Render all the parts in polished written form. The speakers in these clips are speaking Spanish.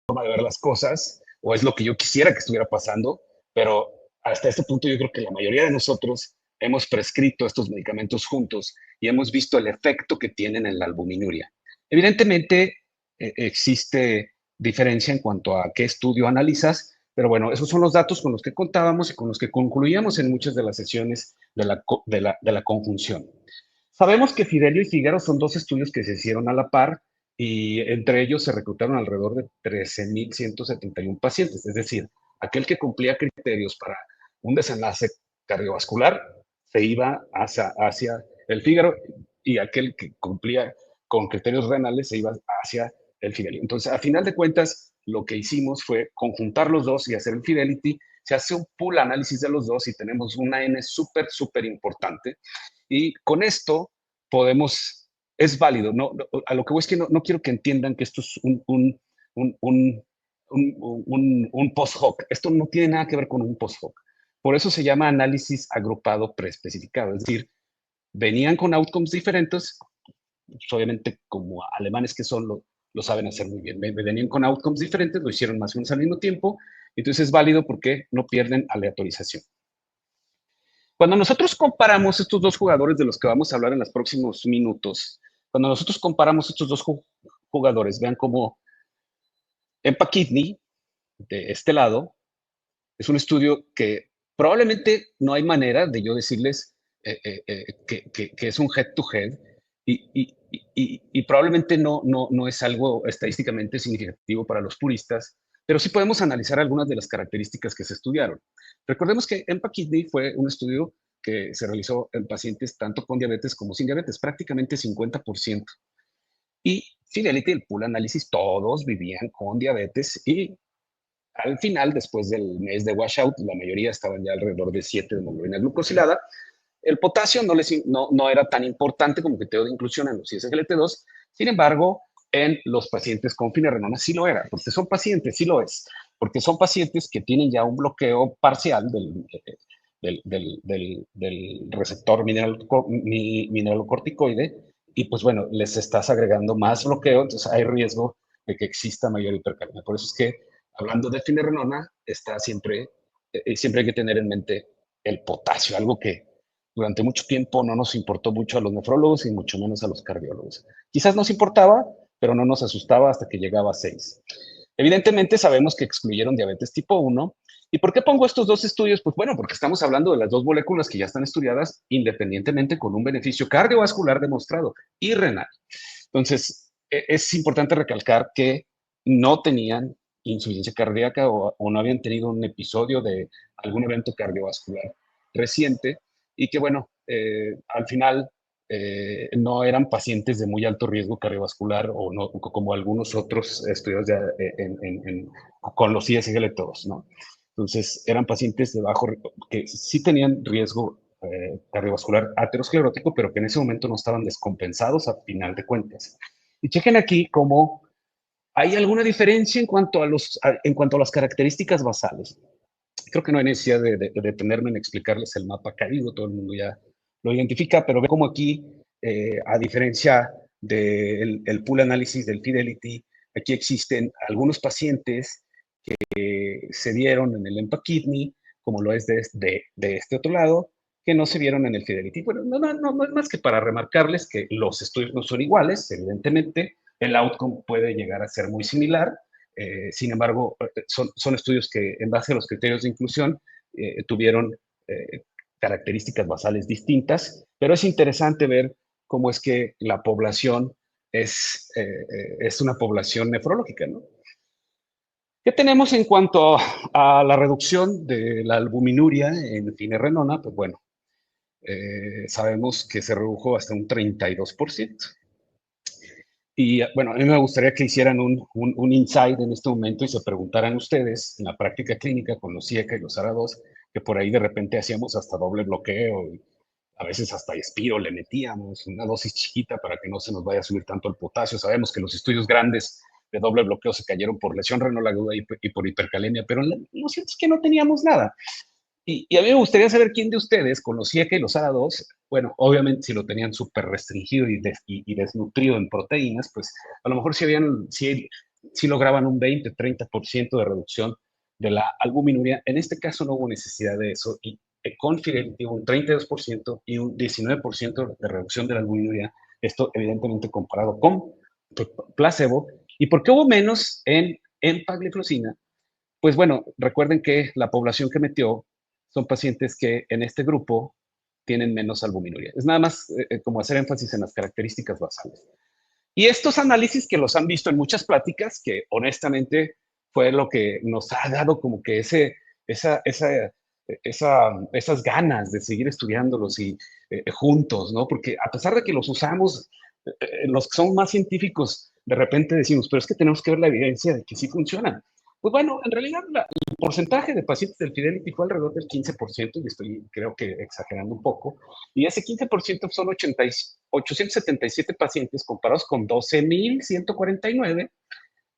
forma de ver las cosas, o es lo que yo quisiera que estuviera pasando, pero hasta este punto yo creo que la mayoría de nosotros hemos prescrito estos medicamentos juntos y hemos visto el efecto que tienen en la albuminuria. Evidentemente, existe diferencia en cuanto a qué estudio analizas, pero bueno, esos son los datos con los que contábamos y con los que concluíamos en muchas de las sesiones de la conjunción. Sabemos que Fidelio y Figueroa son dos estudios que se hicieron a la par y entre ellos se reclutaron alrededor de 13.171 pacientes, es decir, aquel que cumplía criterios para un desenlace cardiovascular se iba hacia el Fígaro y aquel que cumplía con criterios renales se iba hacia el Fidelio. Entonces, a final de cuentas, lo que hicimos fue conjuntar los dos y hacer el Fidelity. Se hace un pool análisis de los dos y tenemos una N súper, súper importante. Y con esto podemos, es válido, ¿no? A lo que voy es que no quiero que entiendan que esto es un, un, un post hoc. Esto no tiene nada que ver con un post hoc. Por eso se llama análisis agrupado preespecificado. Es decir, venían con outcomes diferentes, pues obviamente como alemanes que son, lo saben hacer muy bien. Venían con outcomes diferentes, lo hicieron más o menos al mismo tiempo, entonces es válido porque no pierden aleatorización. Cuando nosotros comparamos estos dos jugadores de los que vamos a hablar en los próximos minutos, cuando nosotros comparamos estos dos jugadores, vean cómo Empa Kidney, de este lado, es un estudio que probablemente no hay manera de yo decirles que es un head-to-head y probablemente no es algo estadísticamente significativo para los puristas, pero sí podemos analizar algunas de las características que se estudiaron. Recordemos que Empa Kidney fue un estudio que se realizó en pacientes tanto con diabetes como sin diabetes, prácticamente 50%. Y Fidelity, el pool análisis, todos vivían con diabetes y al final, después del mes de washout, la mayoría estaban ya alrededor de 7 de hemoglobina glucosilada. El potasio no era tan importante como criterio de inclusión en los ISGLT2. Sin embargo, en los pacientes con finerenona sí lo era, porque son pacientes, sí lo es, porque son pacientes que tienen ya un bloqueo parcial del receptor mineralocorticoide y pues bueno, les estás agregando más bloqueo, entonces hay riesgo de que exista mayor hipercalemia. Por eso es que hablando de finerenona, siempre hay que tener en mente el potasio, algo que durante mucho tiempo no nos importó mucho a los nefrólogos y mucho menos a los cardiólogos. Quizás nos importaba, pero no nos asustaba hasta que llegaba a 6. Evidentemente sabemos que excluyeron diabetes tipo 1. ¿Y por qué pongo estos dos estudios? Pues bueno, porque estamos hablando de las dos moléculas que ya están estudiadas independientemente con un beneficio cardiovascular demostrado y renal. Entonces, es importante recalcar que no tenían insuficiencia cardíaca o no habían tenido un episodio de algún evento cardiovascular reciente y que, bueno, al final no eran pacientes de muy alto riesgo cardiovascular o no, como algunos otros estudios con los ISGLT2, ¿no? Entonces, eran pacientes de bajo, que sí tenían riesgo cardiovascular aterosclerótico, pero que en ese momento no estaban descompensados a final de cuentas. Y chequen aquí cómo hay alguna diferencia en cuanto a las características basales. Creo que no hay necesidad de detenerme en explicarles el mapa caído, todo el mundo ya lo identifica, pero ve como aquí, a diferencia del pool análisis del Fidelity, aquí existen algunos pacientes que se vieron en el EMPA Kidney, como lo es de este otro lado, que no se vieron en el Fidelity. Bueno, no es más que para remarcarles que los estudios no son iguales, evidentemente, el outcome puede llegar a ser muy similar, sin embargo, son estudios que en base a los criterios de inclusión tuvieron características basales distintas, pero es interesante ver cómo es que la población es una población nefrológica, ¿no? ¿Qué tenemos en cuanto a la reducción de la albuminuria en finerenona? Pues bueno, sabemos que se redujo hasta un 32%. Y bueno, a mí me gustaría que hicieran un insight en este momento y se preguntaran ustedes en la práctica clínica con los IECA y los ARA2, que por ahí de repente hacíamos hasta doble bloqueo y a veces hasta espiro le metíamos una dosis chiquita para que no se nos vaya a subir tanto el potasio. Sabemos que los estudios grandes de doble bloqueo se cayeron por lesión renal aguda y por hipercalemia, pero lo cierto es que no teníamos nada. Y a mí me gustaría saber quién de ustedes conocía que los ARA2, bueno, obviamente si lo tenían súper restringido y desnutrido en proteínas, pues a lo mejor si sí lograban un 20-30% de reducción de la albuminuria. En este caso no hubo necesidad de eso y con Fidelity un 32% y un 19% de reducción de la albuminuria. Esto evidentemente comparado con placebo. ¿Y por qué hubo menos en empagliflozina? Pues bueno, recuerden que la población que metió son pacientes que en este grupo tienen menos albuminuria. Es nada más como hacer énfasis en las características basales. Y estos análisis que los han visto en muchas pláticas, que honestamente fue lo que nos ha dado como que esa, esa, esas ganas de seguir estudiándolos y juntos, ¿no? Porque a pesar de que los usamos, los que son más científicos, de repente decimos, pero es que tenemos que ver la evidencia de que sí funcionan. Pues bueno, en realidad el porcentaje de pacientes del Fidelity fue alrededor del 15%, y estoy creo que exagerando un poco, y ese 15% son 877 pacientes comparados con 12,149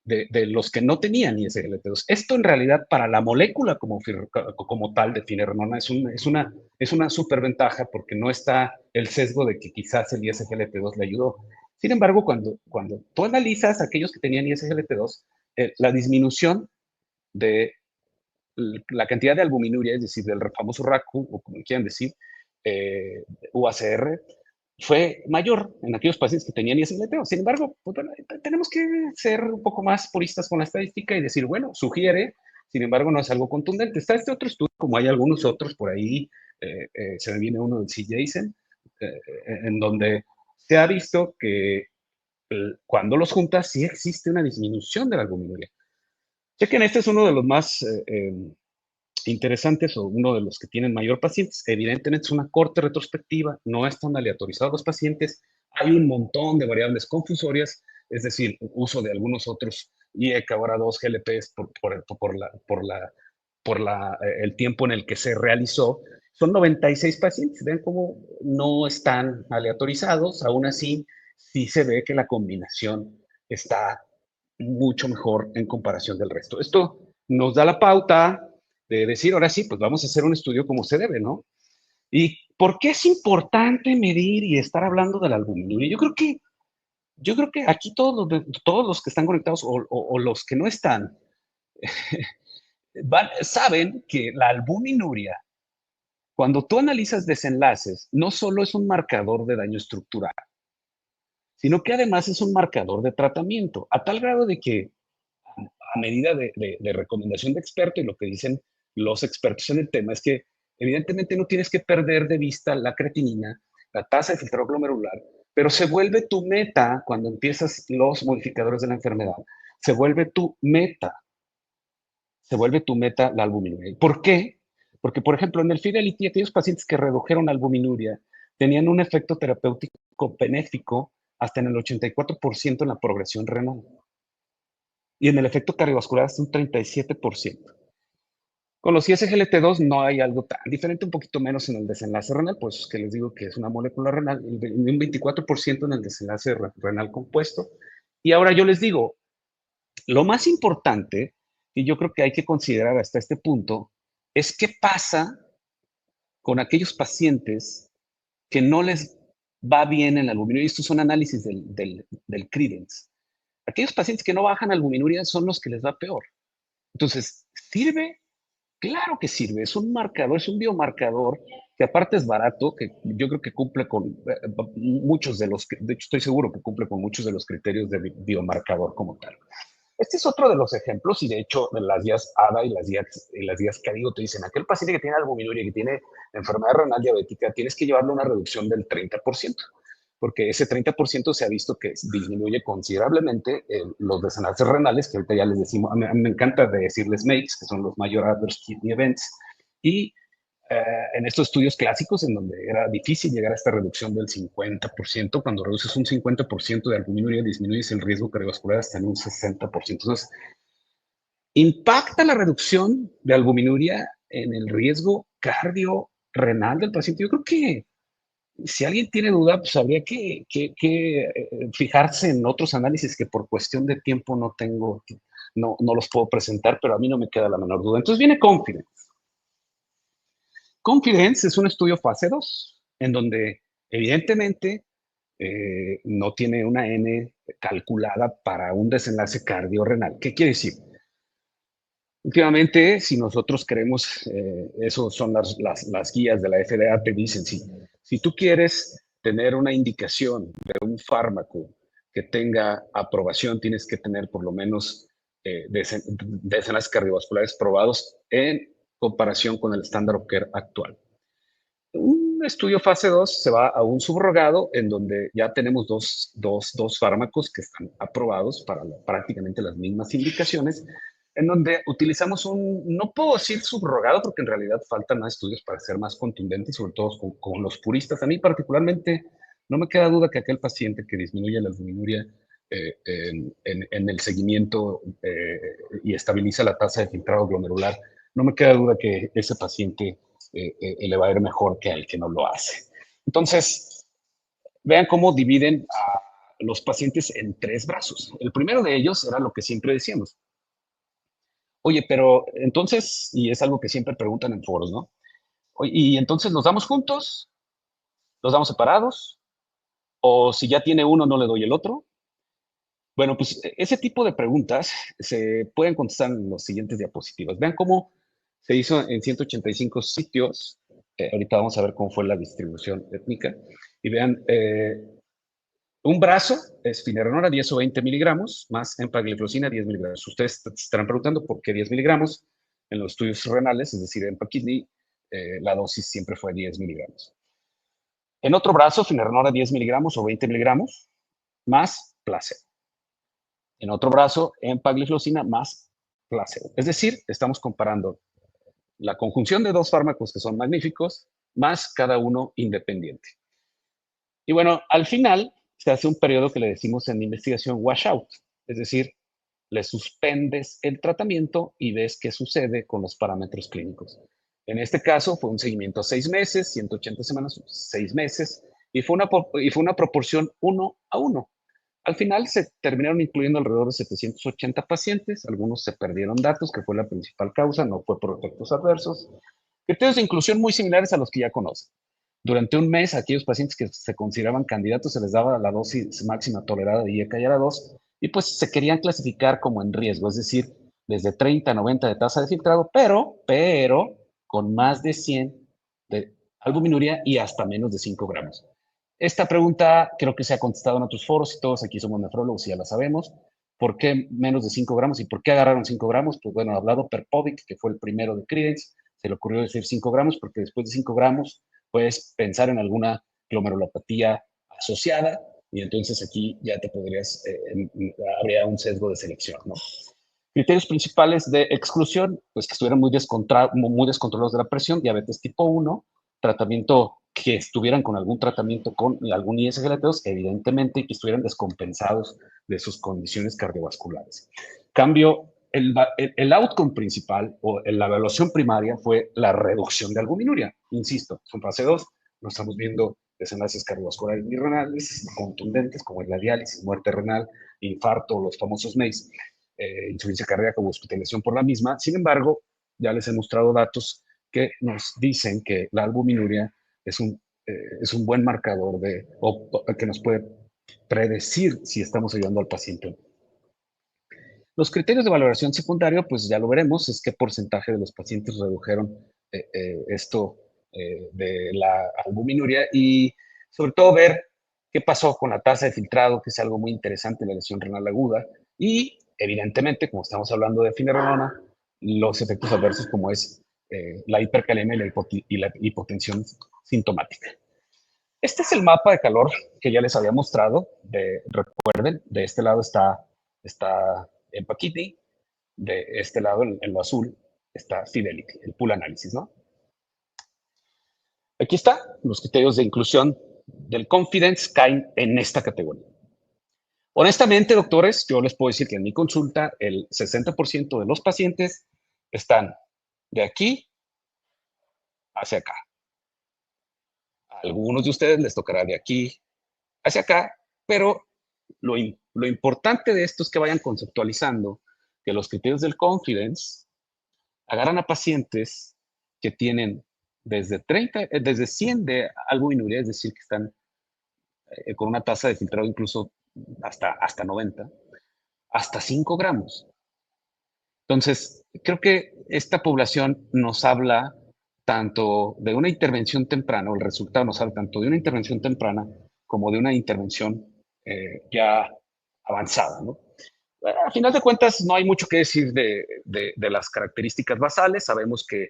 de los que no tenían ISGLT2. Esto en realidad para la molécula como tal de finerenona es una superventaja porque no está el sesgo de que quizás el ISGLT2 le ayudó. Sin embargo, cuando tú analizas a aquellos que tenían ISGLT2, la disminución de la cantidad de albuminuria, es decir, del famoso RACU, o como quieran decir, UACR, fue mayor en aquellos pacientes que tenían ISLTO. Sin embargo, pues, bueno, tenemos que ser un poco más puristas con la estadística y decir, bueno, sugiere, sin embargo, no es algo contundente. Está este otro estudio, como hay algunos otros por ahí, se me viene uno del C. Jason, en donde se ha visto que cuando los juntas sí existe una disminución de la albuminuria. Chequen, este es uno de los más interesantes o uno de los que tienen mayor pacientes. Evidentemente es una corte retrospectiva, no están aleatorizados los pacientes, hay un montón de variables confusorias, es decir, uso de algunos otros IECA, ahora 2 GLPs el tiempo en el que se realizó. Son 96 pacientes, ven cómo no están aleatorizados, aún así sí se ve que la combinación está mucho mejor en comparación del resto. Esto nos da la pauta de decir, ahora sí, pues vamos a hacer un estudio como se debe, ¿no? ¿Y por qué es importante medir y estar hablando de la albuminuria? Yo creo que aquí todos los que están conectados o los que no están, saben que la albuminuria, cuando tú analizas desenlaces, no solo es un marcador de daño estructural, sino que además es un marcador de tratamiento, a tal grado de que a medida de recomendación de experto y lo que dicen los expertos en el tema es que evidentemente no tienes que perder de vista la creatinina, la tasa de filtrado glomerular, pero se vuelve tu meta cuando empiezas los modificadores de la enfermedad, se vuelve tu meta, se vuelve tu meta la albuminuria. ¿Por qué? Porque, por ejemplo, en el Fidelity, aquellos pacientes que redujeron albuminuria tenían un efecto terapéutico benéfico hasta en el 84% en la progresión renal y en el efecto cardiovascular hasta un 37%. Con los ISGLT2 no hay algo tan diferente, un poquito menos en el desenlace renal, pues que les digo que es una molécula renal, un 24% en el desenlace renal compuesto. Y ahora yo les digo, lo más importante, y yo creo que hay que considerar hasta este punto, es qué pasa con aquellos pacientes que no les va bien en la albuminuria. Y estos son análisis del Credence. Aquellos pacientes que no bajan albuminuria son los que les va peor. Entonces, ¿sirve? Claro que sirve, es un marcador, es un biomarcador que aparte es barato, que yo creo que cumple con muchos de los, de hecho estoy seguro que cumple con muchos de los criterios de biomarcador como tal. Este es otro de los ejemplos y de hecho las guías ADA y las guías CADIGO te dicen, aquel paciente que tiene albuminuria, que tiene enfermedad renal diabética, tienes que llevarle una reducción del 30%, porque ese 30% se ha visto que disminuye considerablemente los desenlaces renales, que ahorita ya les decimos, a mí me encanta decirles MAKES, que son los Major Adverse Kidney Events, y en estos estudios clásicos en donde era difícil llegar a esta reducción del 50%, cuando reduces un 50% de albuminuria, disminuyes el riesgo cardiovascular hasta en un 60%. Entonces, impacta la reducción de albuminuria en el riesgo cardiorrenal del paciente. Yo creo que si alguien tiene duda, pues habría que fijarse en otros análisis que por cuestión de tiempo no tengo, no los puedo presentar, pero a mí no me queda la menor duda. Entonces viene Confidence. Confidence es un estudio fase 2, en donde evidentemente no tiene una N calculada para un desenlace cardiorrenal. ¿Qué quiere decir? Últimamente, si nosotros queremos, eso son las guías de la FDA, te dicen, si tú quieres tener una indicación de un fármaco que tenga aprobación, tienes que tener por lo menos desenlaces cardiovasculares probados en comparación con el estándar of care actual. Un estudio fase 2 se va a un subrogado en donde ya tenemos dos fármacos que están aprobados para prácticamente las mismas indicaciones, en donde utilizamos no puedo decir subrogado porque en realidad faltan más estudios para ser más contundentes, sobre todo con los puristas. A mí particularmente no me queda duda que aquel paciente que disminuye la albuminuria en el seguimiento y estabiliza la tasa de filtrado glomerular, no me queda duda que ese paciente le va a ir mejor que al que no lo hace. Entonces, vean cómo dividen a los pacientes en tres brazos. El primero de ellos era lo que siempre decíamos. Oye, pero entonces, y es algo que siempre preguntan en foros, ¿no? Oye, y entonces los damos juntos, los damos separados, o si ya tiene uno, no le doy el otro. Bueno, pues ese tipo de preguntas se pueden contestar en los siguientes diapositivas. Vean cómo se hizo en 185 sitios. Ahorita vamos a ver cómo fue la distribución étnica. Y vean, un brazo es finerenona 10 o 20 miligramos, más empagliflozina 10 miligramos. Ustedes se estarán preguntando por qué 10 miligramos. En los estudios renales, es decir, en Kidney, la dosis siempre fue 10 miligramos. En otro brazo, finerenona 10 miligramos o 20 miligramos, más placebo. En otro brazo, empagliflozina más placebo. Es decir, estamos comparando la conjunción de dos fármacos que son magníficos, más cada uno independiente. Y bueno, al final se hace un periodo que le decimos en investigación washout, es decir, le suspendes el tratamiento y ves qué sucede con los parámetros clínicos. En este caso fue un seguimiento a 6 meses, 180 semanas, 6 meses, y fue una proporción 1:1. Al final se terminaron incluyendo alrededor de 780 pacientes, algunos se perdieron datos, que fue la principal causa, no fue por efectos adversos. Criterios de inclusión muy similares a los que ya conocen. Durante un mes, a aquellos pacientes que se consideraban candidatos se les daba la dosis máxima tolerada de IECA y ARA2 y pues se querían clasificar como en riesgo, es decir, desde 30 a 90 de tasa de filtrado, pero con más de 100 de albuminuria y hasta menos de 5 gramos. Esta pregunta creo que se ha contestado en otros foros y todos aquí somos nefrólogos y ya la sabemos. ¿Por qué menos de 5 gramos y por qué agarraron 5 gramos? Pues bueno, hablado Perpovic, que fue el primero de Credence, se le ocurrió decir 5 gramos porque después de 5 gramos puedes pensar en alguna glomerulopatía asociada y entonces aquí ya te podrías, habría un sesgo de selección, ¿no? Criterios principales de exclusión, pues que estuvieran muy descontrolados de la presión, diabetes tipo 1, tratamiento que estuvieran con algún tratamiento con algún ISGLT2, evidentemente, y que estuvieran descompensados de sus condiciones cardiovasculares. Cambio, el outcome principal o la evaluación primaria fue la reducción de albuminuria. Insisto, son fase 2, no estamos viendo desenlaces cardiovasculares ni renales contundentes como la diálisis, muerte renal, infarto, los famosos MACE, insuficiencia cardíaca o hospitalización por la misma. Sin embargo, ya les he mostrado datos que nos dicen que la albuminuria es un buen marcador o que nos puede predecir si estamos ayudando al paciente. Los criterios de valoración secundaria, pues ya lo veremos, es qué porcentaje de los pacientes redujeron esto de la albuminuria y sobre todo ver qué pasó con la tasa de filtrado, que es algo muy interesante en la lesión renal aguda, y evidentemente, como estamos hablando de finerenona, los efectos adversos como es la hipercalemia y la hipotensión sintomática. Este es el mapa de calor que ya les había mostrado. Recuerden, de este lado está Empakiti, de este lado, en lo azul, está Fidelity, el pool análisis, ¿no? Aquí está, los criterios de inclusión del confidence caen en esta categoría. Honestamente, doctores, yo les puedo decir que en mi consulta el 60% de los pacientes están de aquí hacia acá. A algunos de ustedes les tocará de aquí hacia acá, pero lo importante de esto es que vayan conceptualizando que los criterios del confidence agarran a pacientes que tienen desde 100 de albuminuria, es decir, que están con una tasa de filtrado incluso hasta 90, hasta 5 gramos. Entonces, creo que esta población nos habla tanto de una intervención temprana, o el resultado nos habla tanto de una intervención temprana como de una intervención ya avanzada, ¿no? A final de cuentas, no hay mucho que decir de las características basales. Sabemos que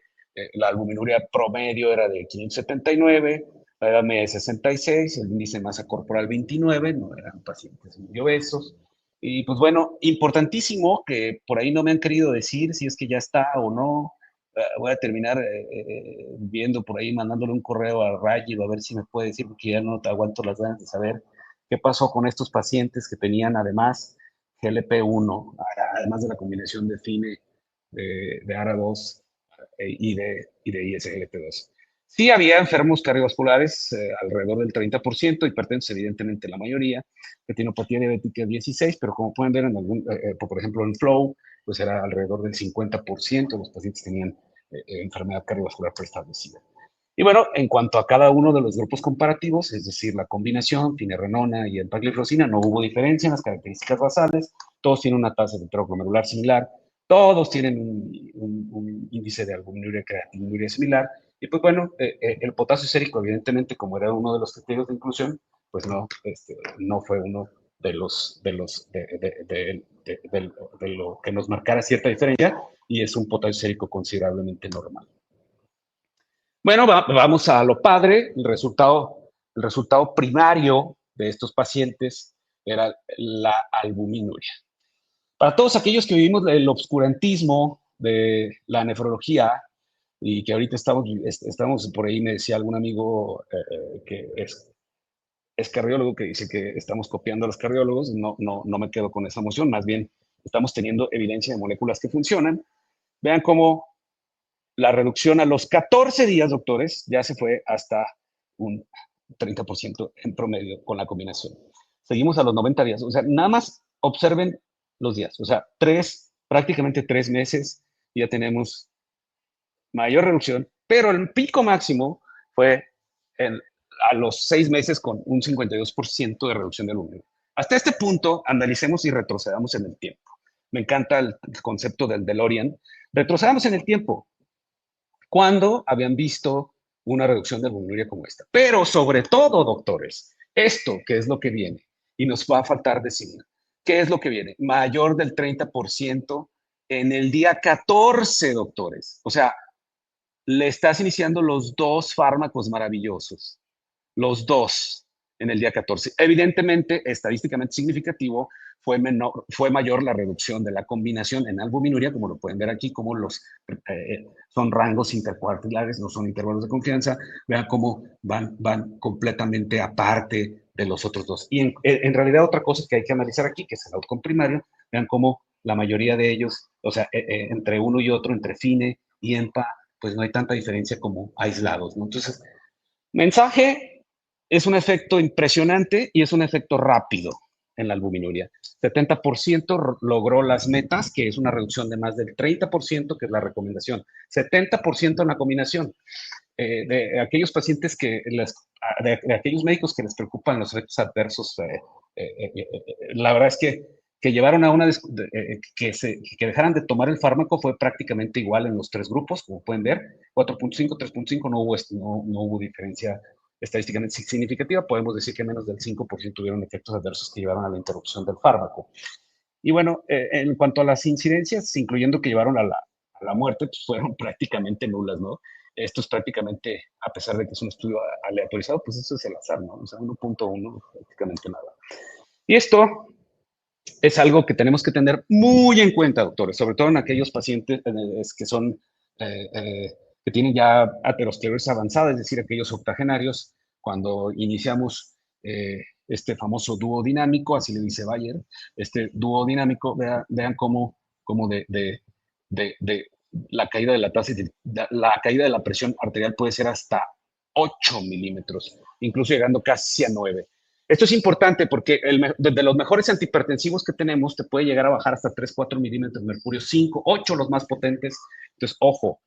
la albuminuria promedio era de 579, la edad media de 66, el índice de masa corporal 29, no eran pacientes muy obesos. Y pues bueno, importantísimo que por ahí no me han querido decir si es que ya está o no. Voy a terminar viendo por ahí, mandándole un correo a Rayi a ver si me puede decir, porque ya no te aguanto las ganas de saber qué pasó con estos pacientes que tenían además GLP-1, además de la combinación de FINE, de ARA2 y de ISGLT2. Sí había enfermos cardiovasculares, alrededor del 30%, hipertensos evidentemente la mayoría, retinopatía diabética 16%, pero como pueden ver, por ejemplo en FLOW, pues era alrededor del 50% de los pacientes tenían enfermedad cardiovascular preestablecida. Y bueno, en cuanto a cada uno de los grupos comparativos, es decir, la combinación, finerenona y empagliflozina, no hubo diferencia en las características basales, todos tienen una tasa de glomerular similar, todos tienen un índice de albuminuria creatininuria similar, y pues bueno, el potasio sérico, evidentemente, como era uno de los criterios de inclusión, pues no, no fue uno de lo que nos marcara cierta diferencia, y es un potasio sérico considerablemente normal. Bueno, vamos a lo padre. El resultado primario de estos pacientes era la albuminuria. Para todos aquellos que vivimos el obscurantismo de la nefrología y que ahorita estamos por ahí, me decía algún amigo que es cardiólogo, que dice que estamos copiando a los cardiólogos, no me quedo con esa emoción, más bien estamos teniendo evidencia de moléculas que funcionan. Vean cómo la reducción a los 14 días, doctores, ya se fue hasta un 30% en promedio con la combinación. Seguimos a los 90 días. O sea, nada más observen los días. O sea, prácticamente 3 meses, ya tenemos mayor reducción, pero el pico máximo fue a los 6 meses con un 52% de reducción del número. Hasta este punto, analicemos y retrocedamos en el tiempo. Me encanta el concepto del DeLorean. Retrocedamos en el tiempo. ¿Cuándo habían visto una reducción de albuminuria como esta? Pero sobre todo, doctores, esto que es lo que viene, y nos va a faltar decir, ¿qué es lo que viene? Mayor del 30% en el día 14, doctores. O sea, le estás iniciando los dos fármacos maravillosos, los dos en el día 14. Evidentemente, estadísticamente significativo, fue mayor la reducción de la combinación en albuminuria, como lo pueden ver aquí, como son rangos intercuartilares, no son intervalos de confianza. Vean cómo van completamente aparte de los otros dos. Y en realidad otra cosa que hay que analizar aquí, que es el outcome primario, vean cómo la mayoría de ellos, o sea, entre uno y otro, entre FINE y EMPA, pues no hay tanta diferencia como aislados, ¿no? Entonces, mensaje, es un efecto impresionante y es un efecto rápido en la albuminuria. 70% logró las metas, que es una reducción de más del 30%, que es la recomendación. 70% en la combinación. De aquellos pacientes de aquellos médicos que les preocupan los efectos adversos, la verdad es que llevaron a que dejaran de tomar el fármaco fue prácticamente igual en los tres grupos, como pueden ver, 4.5, 3.5, no hubo diferencia estadísticamente significativa. Podemos decir que menos del 5% tuvieron efectos adversos que llevaron a la interrupción del fármaco. Y bueno, en cuanto a las incidencias, incluyendo que llevaron a la muerte, pues fueron prácticamente nulas, ¿no? Esto es prácticamente, a pesar de que es un estudio aleatorizado, pues eso es el azar, ¿no? O sea, 1.1, prácticamente nada. Y esto es algo que tenemos que tener muy en cuenta, doctores, sobre todo en aquellos pacientes que son, que tienen ya aterosclerosis avanzada, es decir, aquellos octogenarios, cuando iniciamos este famoso dúo dinámico, así le dice Bayer, este dúo dinámico, vean cómo de la caída de la tasa, la caída de la presión arterial puede ser hasta 8 milímetros, incluso llegando casi a 9. Esto es importante porque desde los mejores antihipertensivos que tenemos te puede llegar a bajar hasta 3, 4 milímetros de mercurio, 5, 8 los más potentes. Entonces, ojo,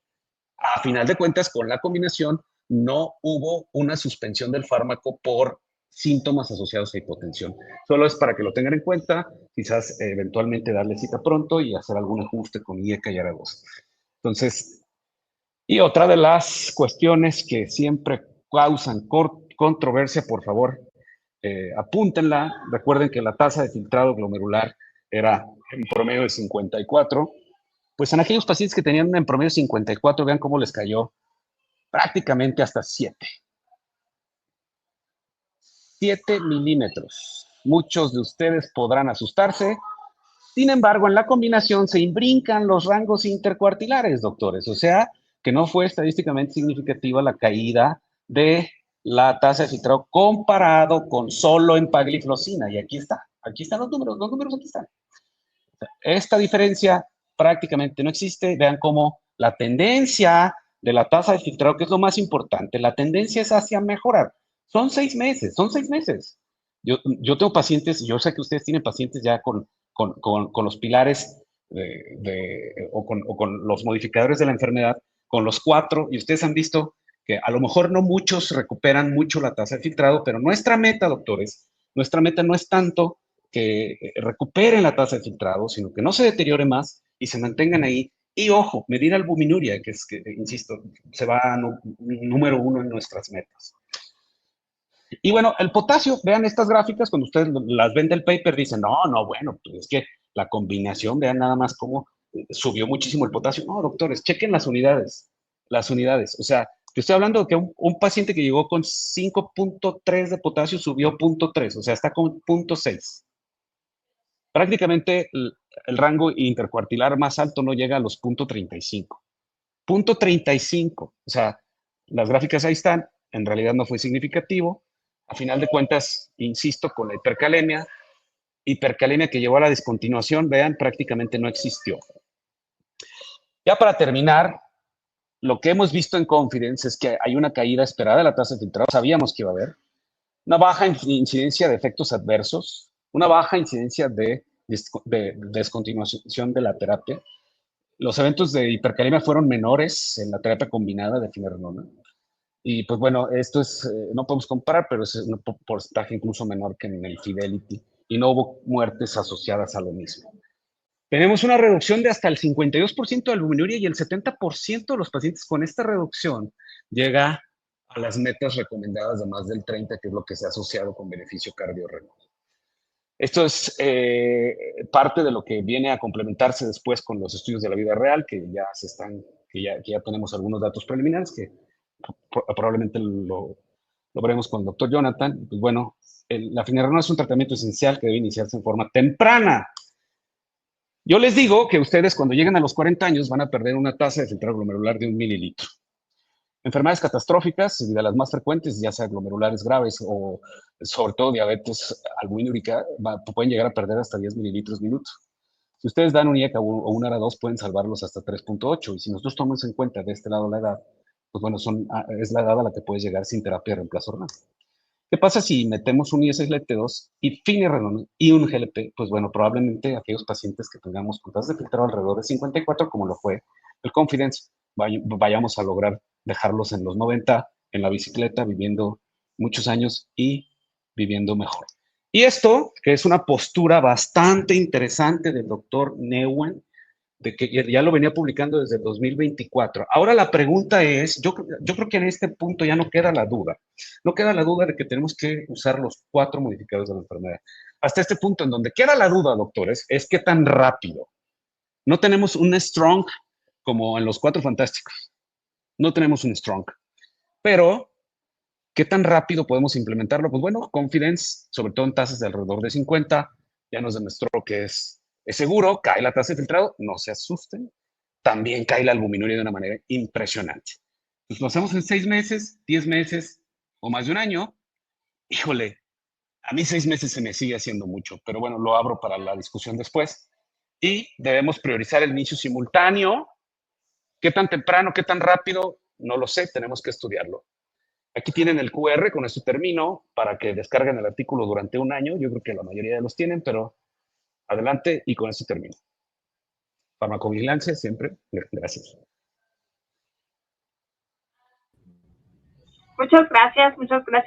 a final de cuentas, con la combinación no hubo una suspensión del fármaco por síntomas asociados a hipotensión. Solo es para que lo tengan en cuenta, quizás eventualmente darle cita pronto y hacer algún ajuste con IECA y ARA2. Entonces, y otra de las cuestiones que siempre causan controversia, por favor, apúntenla. Recuerden que la tasa de filtrado glomerular era en promedio de 54. Pues en aquellos pacientes que tenían en promedio 54, vean cómo les cayó prácticamente hasta 7. 7 milímetros. Muchos de ustedes podrán asustarse. Sin embargo, en la combinación se imbrincan los rangos intercuartilares, doctores. O sea, que no fue estadísticamente significativa la caída de la tasa de filtrado comparado con solo empagliflozina. Y aquí están los números aquí están. Esta diferencia prácticamente no existe. Vean cómo la tendencia de la tasa de filtrado, que es lo más importante, la tendencia es hacia mejorar. Son 6 meses, son 6 meses. Yo tengo pacientes, yo sé que ustedes tienen pacientes ya con los pilares o con los modificadores de la enfermedad, con los 4, y ustedes han visto que a lo mejor no muchos recuperan mucho la tasa de filtrado, pero nuestra meta, doctores, nuestra meta no es tanto que recuperen la tasa de filtrado, sino que no se deteriore más y se mantengan ahí. Y ojo, medir albuminuria, que es que, insisto, se va a número 1 en nuestras metas. Y bueno, el potasio, vean estas gráficas, cuando ustedes las ven del paper, dicen, no, no, bueno, pues es que la combinación, vean nada más cómo subió muchísimo el potasio. No, doctores, chequen las unidades. O sea, yo estoy hablando de que un paciente que llegó con 5.3 de potasio subió 0.3, o sea, está con 0.6. Prácticamente el rango intercuartilar más alto no llega a los 0.35. 0.35, o sea, las gráficas ahí están, en realidad no fue significativo. A final de cuentas, insisto, con la hipercalemia que llevó a la discontinuación, vean, prácticamente no existió. Ya para terminar, lo que hemos visto en Confidence es que hay una caída esperada de la tasa de filtrado, sabíamos que iba a haber, una baja incidencia de efectos adversos, una baja incidencia de descontinuación de la terapia. Los eventos de hipercalemia fueron menores en la terapia combinada de finerenona. Y pues bueno, esto es, no podemos comparar, pero es un porcentaje incluso menor que en el Fidelity. Y no hubo muertes asociadas a lo mismo. Tenemos una reducción de hasta el 52% de albuminuria y el 70% de los pacientes con esta reducción llega a las metas recomendadas de más del 30, que es lo que se ha asociado con beneficio cardiorrenal. Esto es parte de lo que viene a complementarse después con los estudios de la vida real, que ya que ya tenemos algunos datos preliminares, que probablemente lo veremos con el doctor Jonathan. Pues bueno, la finerenona es un tratamiento esencial que debe iniciarse en forma temprana. Yo les digo que ustedes cuando lleguen a los 40 años van a perder una tasa de filtrado glomerular de 1 mililitro. Enfermedades catastróficas, y de las más frecuentes, ya sea glomerulares graves o sobre todo diabetes albuminúrica, pueden llegar a perder hasta 10 mililitros minuto. Si ustedes dan un IECA o un ARA2, pueden salvarlos hasta 3.8. Y si nosotros tomamos en cuenta de este lado la edad, pues bueno, es la edad a la que puedes llegar sin terapia de reemplazo renal. ¿Qué pasa si metemos un ISGLT2 y finerenona y un GLP? Pues bueno, probablemente aquellos pacientes que tengamos con tasas de filtrado alrededor de 54, como lo fue el Confidence, vayamos a lograr dejarlos en los 90 en la bicicleta, viviendo muchos años y viviendo mejor. Y esto, que es una postura bastante interesante del doctor Neuen, de que ya lo venía publicando desde el 2024. Ahora la pregunta es, yo creo que en este punto ya no queda la duda. No queda la duda de que tenemos que usar los 4 modificadores de la enfermedad. Hasta este punto en donde queda la duda, doctores, es qué tan rápido. No tenemos un strong como en los 4 fantásticos. No tenemos un strong. Pero, ¿qué tan rápido podemos implementarlo? Pues bueno, Confidence, sobre todo en tasas de alrededor de 50, ya nos demostró que es seguro, cae la tasa de filtrado, no se asusten, también cae la albuminuria de una manera impresionante. Pues lo hacemos en 6 meses, 10 meses o más de un año. Híjole, a mí 6 meses se me sigue haciendo mucho, pero bueno, lo abro para la discusión después. Y debemos priorizar el inicio simultáneo. ¿Qué tan temprano, qué tan rápido? No lo sé, tenemos que estudiarlo. Aquí tienen el QR, con esto termino, para que descarguen el artículo durante un año. Yo creo que la mayoría de los tienen, pero adelante y con esto termino. Farmacovigilancia siempre. Gracias. muchas gracias,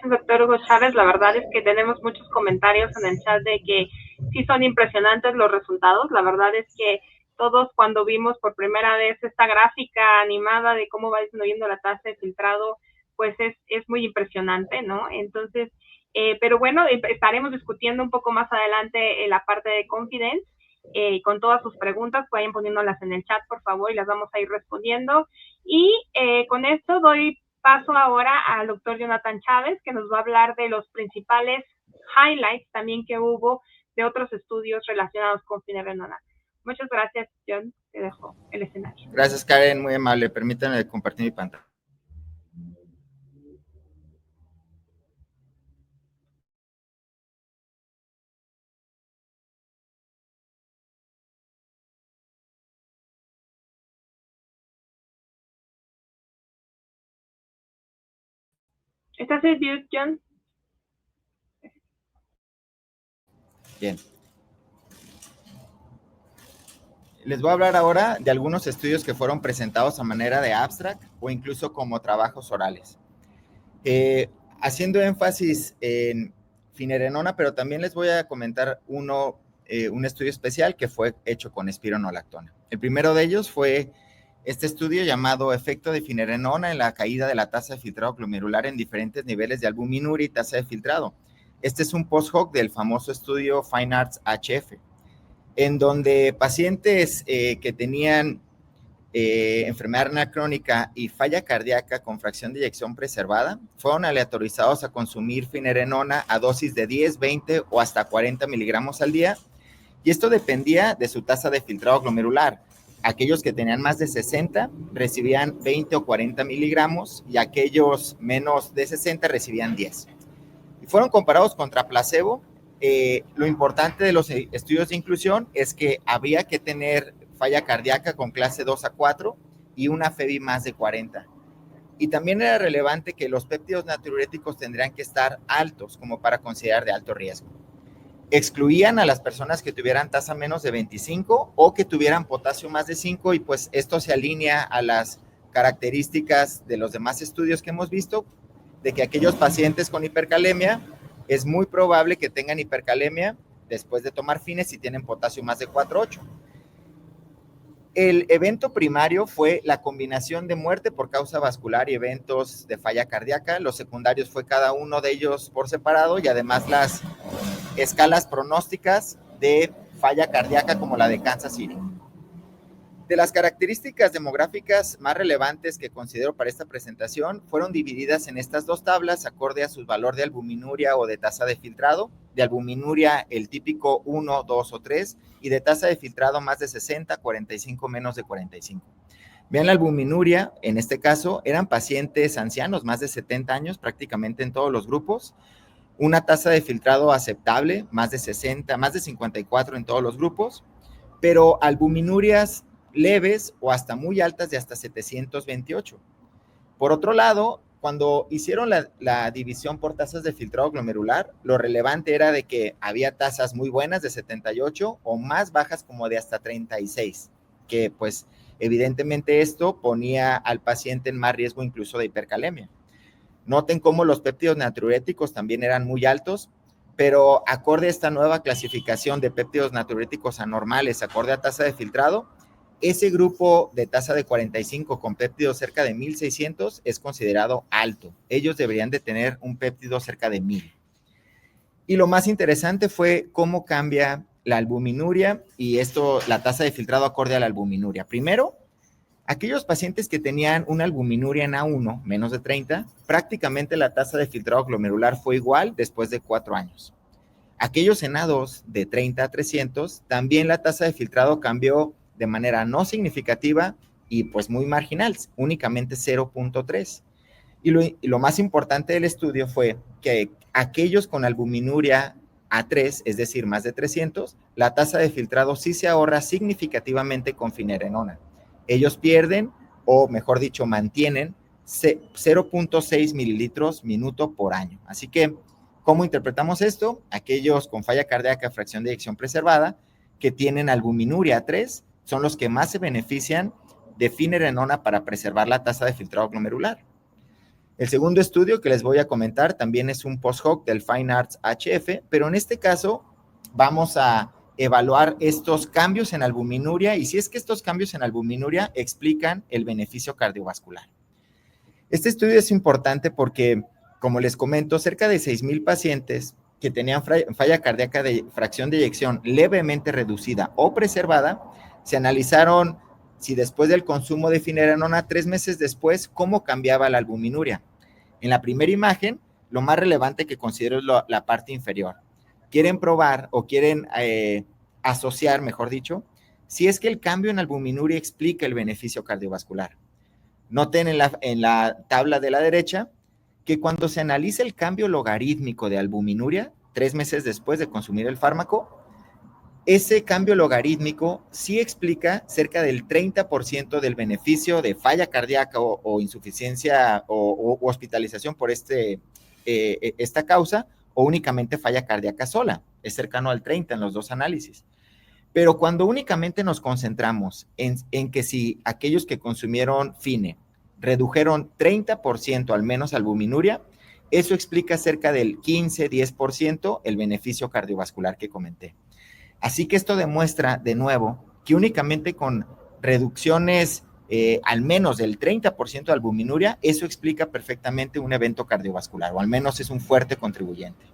doctor Hugo Chávez. La verdad es que tenemos muchos comentarios en el chat de que sí son impresionantes los resultados. La verdad es que todos cuando vimos por primera vez esta gráfica animada de cómo va disminuyendo la tasa de filtrado, pues es muy impresionante, ¿no? Entonces, pero bueno, estaremos discutiendo un poco más adelante en la parte de Confidence. Con todas sus preguntas, vayan poniéndolas en el chat, por favor, y las vamos a ir respondiendo. Y con esto doy paso ahora al doctor Jonathan Chávez, que nos va a hablar de los principales highlights también que hubo de otros estudios relacionados con finerenona. Muchas gracias, John. Te dejo el escenario. Gracias, Karen. Muy amable. Permítanme compartir mi pantalla. ¿Estás en mute, John? Bien. Les voy a hablar ahora de algunos estudios que fueron presentados a manera de abstract o incluso como trabajos orales. Haciendo énfasis en finerenona, pero también les voy a comentar un estudio especial que fue hecho con espironolactona. El primero de ellos fue este estudio llamado efecto de finerenona en la caída de la tasa de filtrado glomerular en diferentes niveles de albuminuria y tasa de filtrado. Este es un post-hoc del famoso estudio Fine Arts HF, en donde pacientes que tenían enfermedad renal crónica y falla cardíaca con fracción de eyección preservada fueron aleatorizados a consumir finerenona a dosis de 10, 20 o hasta 40 miligramos al día, y esto dependía de su tasa de filtrado glomerular. Aquellos que tenían más de 60 recibían 20 o 40 miligramos y aquellos menos de 60 recibían 10. Y fueron comparados contra placebo. Lo importante de los estudios de inclusión es que había que tener falla cardíaca con clase 2 a 4 y una FEBI más de 40. Y también era relevante que los péptidos natriuréticos tendrían que estar altos como para considerar de alto riesgo. Excluían a las personas que tuvieran tasa menos de 25 o que tuvieran potasio más de 5, y pues esto se alinea a las características de los demás estudios que hemos visto, de que aquellos pacientes con hipercalemia es muy probable que tengan hipercalemia después de tomar fines si tienen potasio más de 4,8. El evento primario fue la combinación de muerte por causa vascular y eventos de falla cardíaca. Los secundarios fue cada uno de ellos por separado, y además las escalas pronósticas de falla cardíaca como la de Kansas City. De las características demográficas más relevantes que considero para esta presentación fueron divididas en estas dos tablas acorde a su valor de albuminuria o de tasa de filtrado. De albuminuria el típico 1, 2 o 3, y de tasa de filtrado más de 60, 45, menos de 45. Vean la albuminuria, en este caso eran pacientes ancianos, más de 70 años prácticamente en todos los grupos. Una tasa de filtrado aceptable, más de 60, más de 54 en todos los grupos, pero albuminurias leves o hasta muy altas de hasta 728. Por otro lado, cuando hicieron la división por tasas de filtrado glomerular, lo relevante era de que había tasas muy buenas de 78 o más bajas como de hasta 36, que pues evidentemente esto ponía al paciente en más riesgo incluso de hipercalemia. Noten cómo los péptidos natriuréticos también eran muy altos, pero acorde a esta nueva clasificación de péptidos natriuréticos anormales, acorde a tasa de filtrado, ese grupo de tasa de 45 con péptidos cerca de 1600 es considerado alto. Ellos deberían de tener un péptido cerca de 1000. Y lo más interesante fue cómo cambia la albuminuria y esto, la tasa de filtrado acorde a la albuminuria. Primero, aquellos pacientes que tenían una albuminuria en A1 menos de 30, prácticamente la tasa de filtrado glomerular fue igual después de 4 años. Aquellos en A2 de 30 a 300, también la tasa de filtrado cambió de manera no significativa y pues muy marginal, únicamente 0.3. Y lo más importante del estudio fue que aquellos con albuminuria A3, es decir, más de 300, la tasa de filtrado sí se ahorra significativamente con finerenona. Ellos pierden, o mejor dicho, mantienen 0.6 mililitros minuto por año. Así que, ¿cómo interpretamos esto? Aquellos con falla cardíaca, fracción de eyección preservada, que tienen albuminuria A3, son los que más se benefician de finerenona para preservar la tasa de filtrado glomerular. El segundo estudio que les voy a comentar también es un post-hoc del Fine Arts HF, pero en este caso vamos a evaluar estos cambios en albuminuria y si es que estos cambios en albuminuria explican el beneficio cardiovascular. Este estudio es importante porque, como les comento, cerca de 6,000 pacientes que tenían falla cardíaca de fracción de eyección levemente reducida o preservada, se analizaron si después del consumo de finerenona 3 meses después, cómo cambiaba la albuminuria. En la primera imagen, lo más relevante que considero es la parte inferior. Quieren probar o quieren asociar, mejor dicho, si es que el cambio en albuminuria explica el beneficio cardiovascular. Noten en la tabla de la derecha que cuando se analiza el cambio logarítmico de albuminuria, 3 meses después de consumir el fármaco, ese cambio logarítmico sí explica cerca del 30% del beneficio de falla cardíaca o insuficiencia o hospitalización por esta causa, o únicamente falla cardíaca sola. Es cercano al 30% en los dos análisis. Pero cuando únicamente nos concentramos en que si aquellos que consumieron FINE redujeron 30% al menos albuminuria, eso explica cerca del 15-10% el beneficio cardiovascular que comenté. Así que esto demuestra de nuevo que únicamente con reducciones al menos del 30% de albuminuria, eso explica perfectamente un evento cardiovascular, o al menos es un fuerte contribuyente.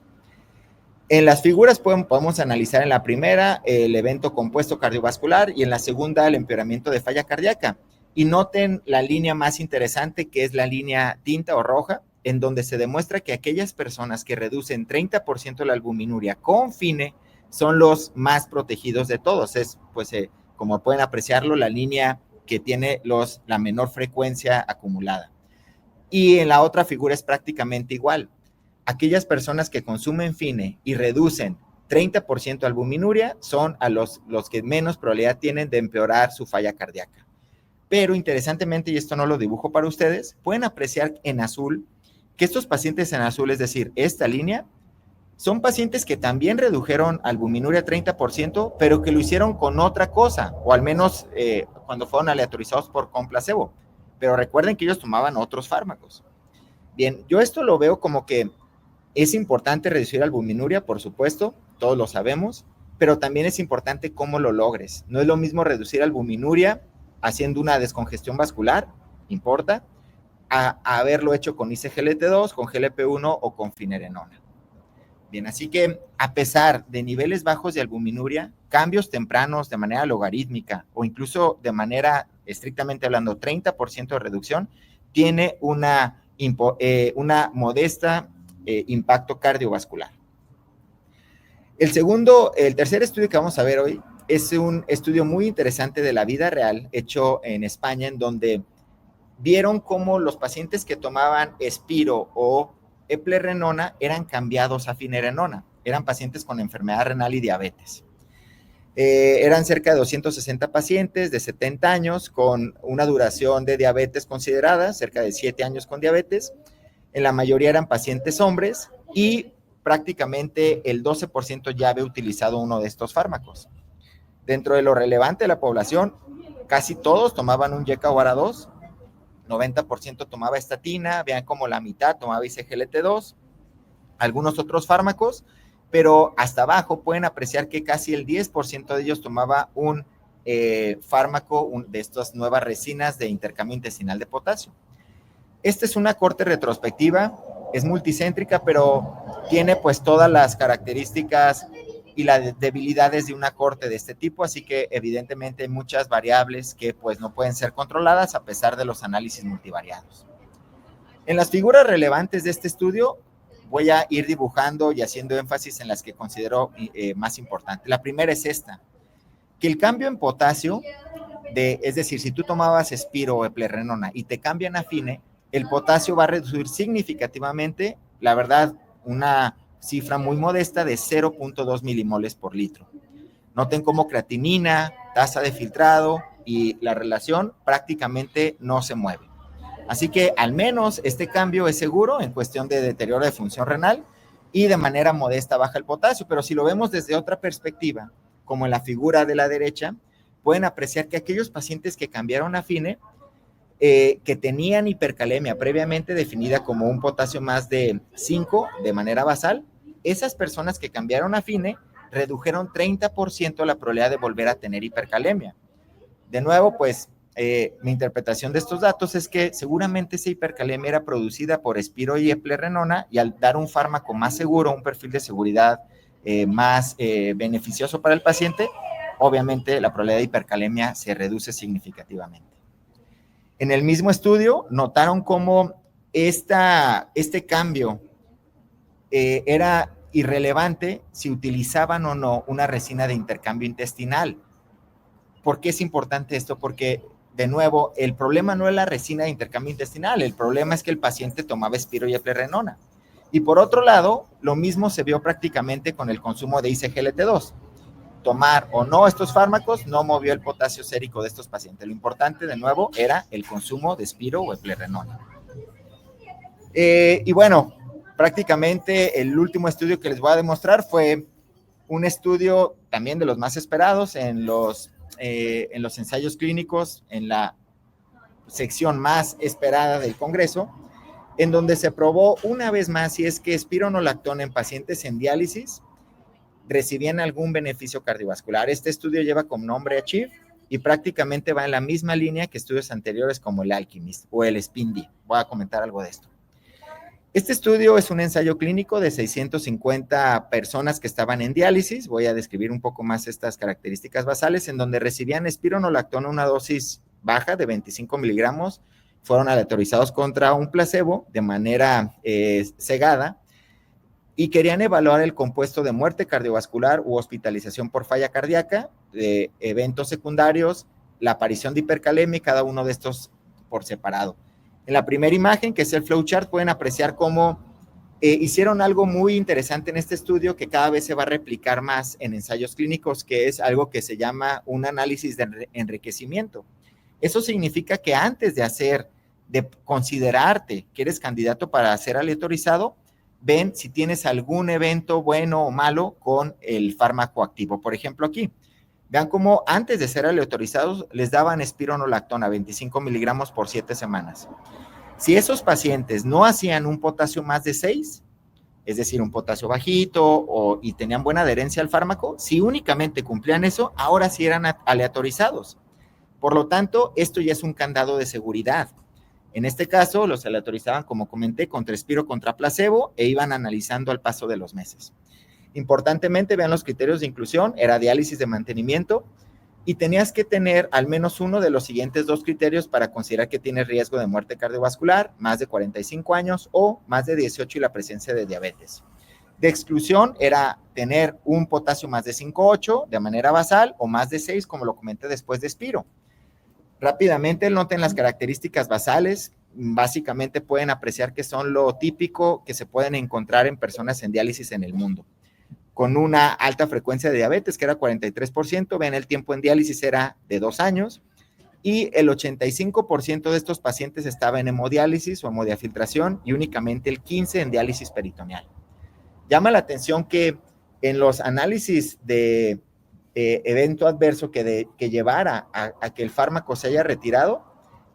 En las figuras podemos analizar en la primera el evento compuesto cardiovascular y en la segunda el empeoramiento de falla cardíaca. Y noten la línea más interesante, que es la línea tinta o roja, en donde se demuestra que aquellas personas que reducen 30% la albuminuria con FINE son los más protegidos de todos. Es, pues, como pueden apreciarlo, la línea que tiene la menor frecuencia acumulada. Y en la otra figura es prácticamente igual. Aquellas personas que consumen FINE y reducen 30% albuminuria son a los que menos probabilidad tienen de empeorar su falla cardíaca. Pero interesantemente, y esto no lo dibujo para ustedes, pueden apreciar en azul que estos pacientes en azul, es decir, esta línea, son pacientes que también redujeron albuminuria 30%, pero que lo hicieron con otra cosa, o al menos cuando fueron aleatorizados con placebo. Pero recuerden que ellos tomaban otros fármacos. Bien, yo esto lo veo como que es importante reducir albuminuria, por supuesto, todos lo sabemos, pero también es importante cómo lo logres. No es lo mismo reducir albuminuria haciendo una descongestión vascular, importa, a haberlo hecho con ICGLT2, con GLP-1 o con finerenona. Bien, así que a pesar de niveles bajos de albuminuria, cambios tempranos de manera logarítmica o incluso de manera, estrictamente hablando, 30% de reducción, tiene una modesta impacto cardiovascular. El tercer estudio que vamos a ver hoy es un estudio muy interesante de la vida real hecho en España, en donde vieron cómo los pacientes que tomaban Espiro o eplerenona eran cambiados a finerenona. Eran pacientes con enfermedad renal y diabetes. Eran cerca de 260 pacientes de 70 años con una duración de diabetes considerada, cerca de 7 años con diabetes. En la mayoría eran pacientes hombres y prácticamente el 12% ya había utilizado uno de estos fármacos. Dentro de lo relevante de la población, casi todos tomaban un YECA o ARA2, 90% tomaba estatina, vean como la mitad tomaba ICGLT2, algunos otros fármacos, pero hasta abajo pueden apreciar que casi el 10% de ellos tomaba un fármaco de estas nuevas resinas de intercambio intestinal de potasio. Esta es una corte retrospectiva, es multicéntrica, pero tiene pues todas las características y las debilidades de una corte de este tipo, así que evidentemente hay muchas variables que pues no pueden ser controladas a pesar de los análisis multivariados. En las figuras relevantes de este estudio voy a ir dibujando y haciendo énfasis en las que considero más importantes. La primera es esta, que el cambio en potasio, es decir, si tú tomabas Espiro o eplerenona y te cambian a FINE, el potasio va a reducir significativamente, la verdad, una cifra muy modesta de 0.2 milimoles por litro. Noten cómo creatinina, tasa de filtrado y la relación prácticamente no se mueve. Así que al menos este cambio es seguro en cuestión de deterioro de función renal y de manera modesta baja el potasio, pero si lo vemos desde otra perspectiva, como en la figura de la derecha, pueden apreciar que aquellos pacientes que cambiaron a FINE que tenían hipercalemia previamente definida como un potasio más de 5 de manera basal, esas personas que cambiaron a FINE redujeron 30% la probabilidad de volver a tener hipercalemia. De nuevo, pues, mi interpretación de estos datos es que seguramente esa hipercalemia era producida por espiro y eplerenona, y al dar un fármaco más seguro, un perfil de seguridad más beneficioso para el paciente, obviamente la probabilidad de hipercalemia se reduce significativamente. En el mismo estudio notaron cómo este cambio era irrelevante si utilizaban o no una resina de intercambio intestinal. ¿Por qué es importante esto? Porque, de nuevo, el problema no es la resina de intercambio intestinal, el problema es que el paciente tomaba espiro y eplerenona. Y por otro lado, lo mismo se vio prácticamente con el consumo de ICGLT2. Tomar o no estos fármacos no movió el potasio sérico de estos pacientes. Lo importante, de nuevo, era el consumo de espiro o eplerenona. Y bueno, prácticamente el último estudio que les voy a demostrar fue un estudio también de los más esperados en los ensayos clínicos, en la sección más esperada del Congreso, en donde se probó una vez más si es que espironolactona en pacientes en diálisis recibían algún beneficio cardiovascular. Este estudio lleva como nombre ACHIEVE y prácticamente va en la misma línea que estudios anteriores como el Alchemist o el SPINDI. Voy a comentar algo de esto. Este estudio es un ensayo clínico de 650 personas que estaban en diálisis. Voy a describir un poco más estas características basales, en donde recibían espironolactona una dosis baja de 25 miligramos. Fueron aleatorizados contra un placebo de manera cegada y querían evaluar el compuesto de muerte cardiovascular u hospitalización por falla cardíaca, de eventos secundarios, la aparición de hipercalemia y cada uno de estos por separado. En la primera imagen, que es el flowchart, pueden apreciar cómo hicieron algo muy interesante en este estudio que cada vez se va a replicar más en ensayos clínicos, que es algo que se llama un análisis de enriquecimiento. Eso significa que antes de considerarte que eres candidato para ser aleatorizado, ven si tienes algún evento bueno o malo con el fármaco activo. Por ejemplo, aquí, vean cómo antes de ser aleatorizados les daban espironolactona 25 miligramos por 7 semanas. Si esos pacientes no hacían un potasio más de 6, es decir, un potasio bajito y tenían buena adherencia al fármaco, si únicamente cumplían eso, ahora sí eran aleatorizados. Por lo tanto, esto ya es un candado de seguridad. En este caso, los aleatorizaban, como comenté, contra espiro, contra placebo, e iban analizando al paso de los meses. Importantemente, vean los criterios de inclusión, era diálisis de mantenimiento, y tenías que tener al menos uno de los siguientes 2 criterios para considerar que tienes riesgo de muerte cardiovascular, más de 45 años o más de 18 y la presencia de diabetes. De exclusión era tener un potasio más de 5,8 de manera basal o más de 6, como lo comenté después de espiro. Rápidamente noten las características basales. Básicamente pueden apreciar que son lo típico que se pueden encontrar en personas en diálisis en el mundo. Con una alta frecuencia de diabetes, que era 43%, ven el tiempo en diálisis era de 2 años, y el 85% de estos pacientes estaba en hemodiálisis o hemodiafiltración y únicamente el 15% en diálisis peritoneal. Llama la atención que en los análisis de evento adverso que llevara a que el fármaco se haya retirado,